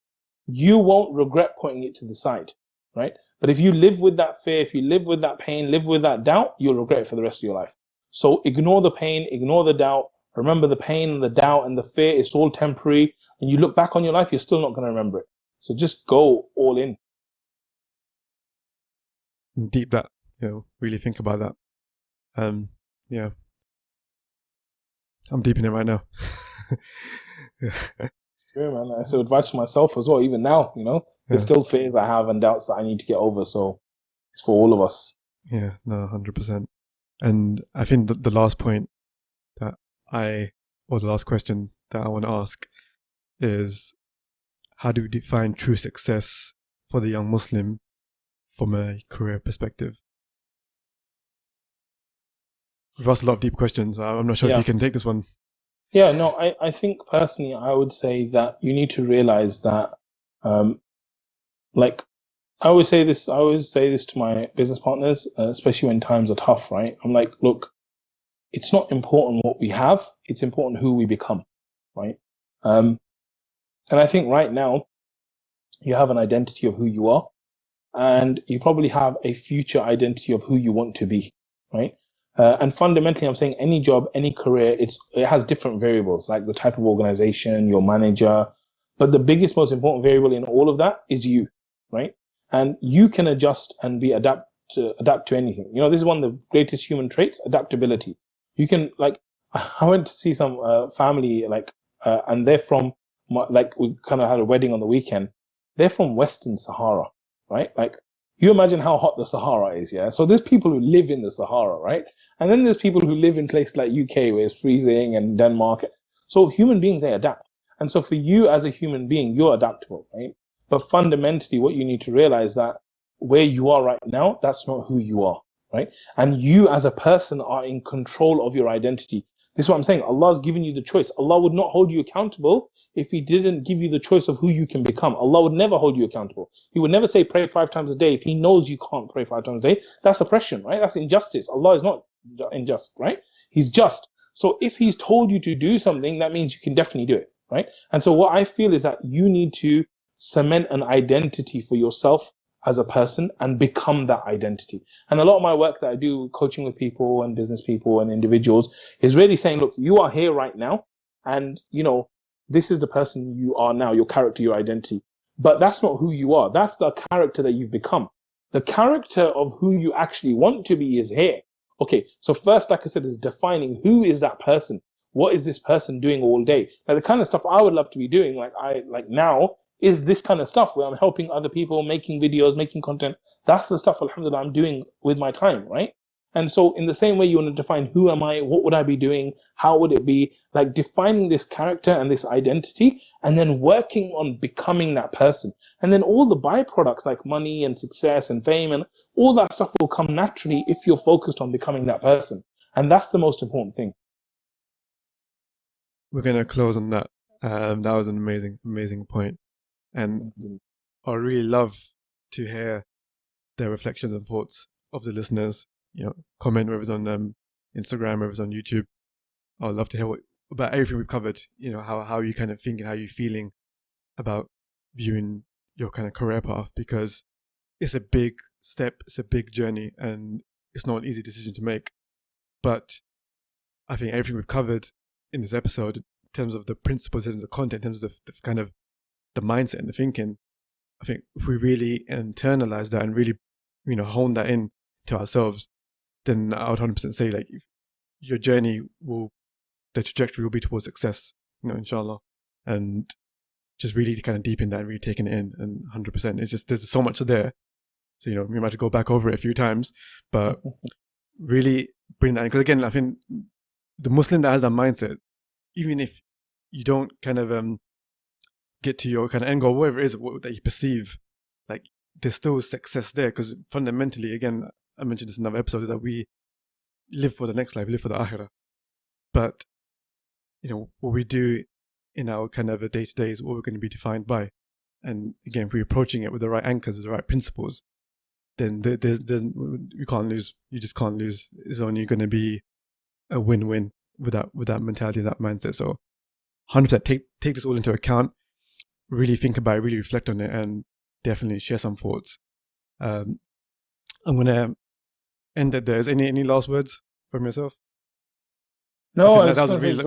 you won't regret putting it to the side, right? But if you live with that fear, if you live with that pain, live with that doubt, you'll regret it for the rest of your life. So ignore the pain, ignore the doubt. Remember, the pain and the doubt and the fear, it's all temporary. And you look back on your life, you're still not going to remember it. So just go all in. Deep that, really think about that. Yeah. I'm deep in it right now. Sure, man. So advice for myself as well, even now, there's still fears I have and doubts that I need to get over. So it's for all of us. Yeah, no, 100%. And I think the last point or the last question that I want to ask is, how do we define true success for the young Muslim from a career perspective? We've asked a lot of deep questions. I'm not sure if you can take this one. Yeah, no, I think personally, I would say that you need to realize that, like, I always say this to my business partners, especially when times are tough, right? I'm like, look, it's not important what we have. It's important who we become, right? And I think right now you have an identity of who you are, and you probably have a future identity of who you want to be, right? And fundamentally, I'm saying any job, any career, it has different variables, like the type of organization, your manager. But the biggest, most important variable in all of that is you, right? And you can adjust and adapt to anything. This is one of the greatest human traits, adaptability. You can, like, I went to see some family, and they're from, we kind of had a wedding on the weekend. They're from Western Sahara, right? Like, you imagine how hot the Sahara is, yeah? So there's people who live in the Sahara, right? And then there's people who live in places like UK where it's freezing, and Denmark. So human beings, they adapt. And so for you as a human being, you're adaptable, right? But fundamentally, what you need to realize that where you are right now, that's not who you are, right? And you as a person are in control of your identity. This is what I'm saying. Allah's given you the choice. Allah would not hold you accountable if he didn't give you the choice of who you can become. Allah would never hold you accountable. He would never say pray 5 times a day if he knows you can't pray 5 times a day. That's oppression, right? That's injustice. Allah is not unjust, right? He's just. So if he's told you to do something, that means you can definitely do it, right? And so what I feel is that you need to cement an identity for yourself as a person and become that identity. And a lot of my work that I do, coaching with people and business people and individuals, is really saying, look, you are here right now, and this is the person you are now, your character, your identity. But that's not who you are. That's the character that you've become. The character of who you actually want to be is here. Okay, so first, like I said, is defining who is that person. What is this person doing all day? Like the kind of stuff I would love to be doing, like now, is this kind of stuff where I'm helping other people, making videos, making content. That's the stuff, alhamdulillah, I'm doing with my time, right? And so in the same way, you want to define who am I, what would I be doing, how would it be, like defining this character and this identity, and then working on becoming that person. And then all the byproducts like money and success and fame and all that stuff will come naturally if you're focused on becoming that person. And that's the most important thing. We're going to close on that. That was an amazing point. And I really love to hear the reflections and thoughts of the listeners. Comment whether it's on Instagram, whether it's on YouTube. I'd love to hear about everything we've covered. How you kind of thinking, how you feeling about viewing your kind of career path, because it's a big step, it's a big journey, and it's not an easy decision to make. But I think everything we've covered in this episode, in terms of the principles, in terms of the content, in terms of the kind of the mindset and the thinking, I think if we really internalize that and really, hone that in to ourselves, then I would 100% say like your journey the trajectory will be towards success, inshallah. And just really kind of deep in that and really taking it in, and 100%. It's just, there's so much there. So, we might have to go back over it a few times, but really bring that in. Because again, I think the Muslim that has that mindset, even if you don't kind of get to your kind of end goal, whatever it is that you perceive, like there's still success there. Because fundamentally, again, I mentioned this in another episode, is that we live for the next life, we live for the akhirah. But, what we do in our kind of a day-to-day is what we're going to be defined by. And again, if we're approaching it with the right anchors, with the right principles, then you can't lose. You just can't lose. It's only going to be a win-win with that mentality, that mindset. So 100% take this all into account, really think about it, really reflect on it, and definitely share some thoughts. I'm going to end it there. Is any last words from yourself? No, that was a really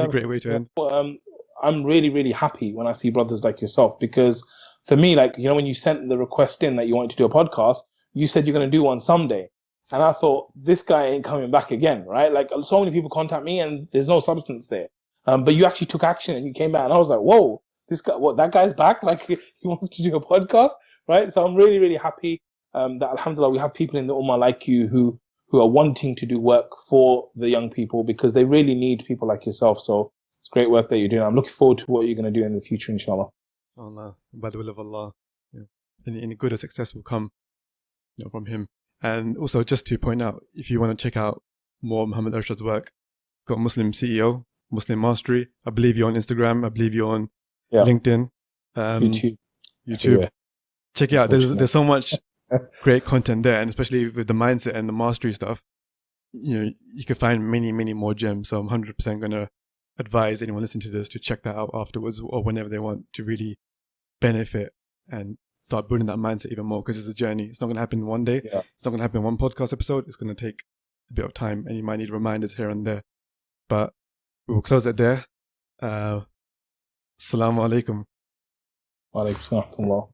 great way to end. I'm really, really happy when I see brothers like yourself, because for me, like, when you sent the request in that you wanted to do a podcast, you said you're going to do one someday. And I thought, this guy ain't coming back again, right? Like, so many people contact me and there's no substance there. But you actually took action and you came back, and I was like, whoa, this guy, that guy's back? Like, he wants to do a podcast, right? So I'm really, really happy that, alhamdulillah, we have people in the ummah like you who are wanting to do work for the young people, because they really need people like yourself. So it's great work that you're doing. I'm looking forward to what you're going to do in the future, inshallah. Allah, by the will of Allah. Any good or success will come, from him. And also, just to point out, if you want to check out more Mohammad Arshad's work, got Muslim CEO, Muslim Mastery. I believe you're on Instagram. I believe you're on LinkedIn, YouTube. Everywhere. Check it out. There's so much great content there, and especially with the mindset and the mastery stuff, you can find many more gems. So I'm 100% going to advise anyone listening to this to check that out afterwards, or whenever they want to really benefit and start building that mindset even more, because it's a journey. It's not going to happen in one day. Yeah. It's not going to happen in one podcast episode. It's going to take a bit of time, and you might need reminders here and there. But we will close it there. Assalamu alaikum. Wa alaikum salam.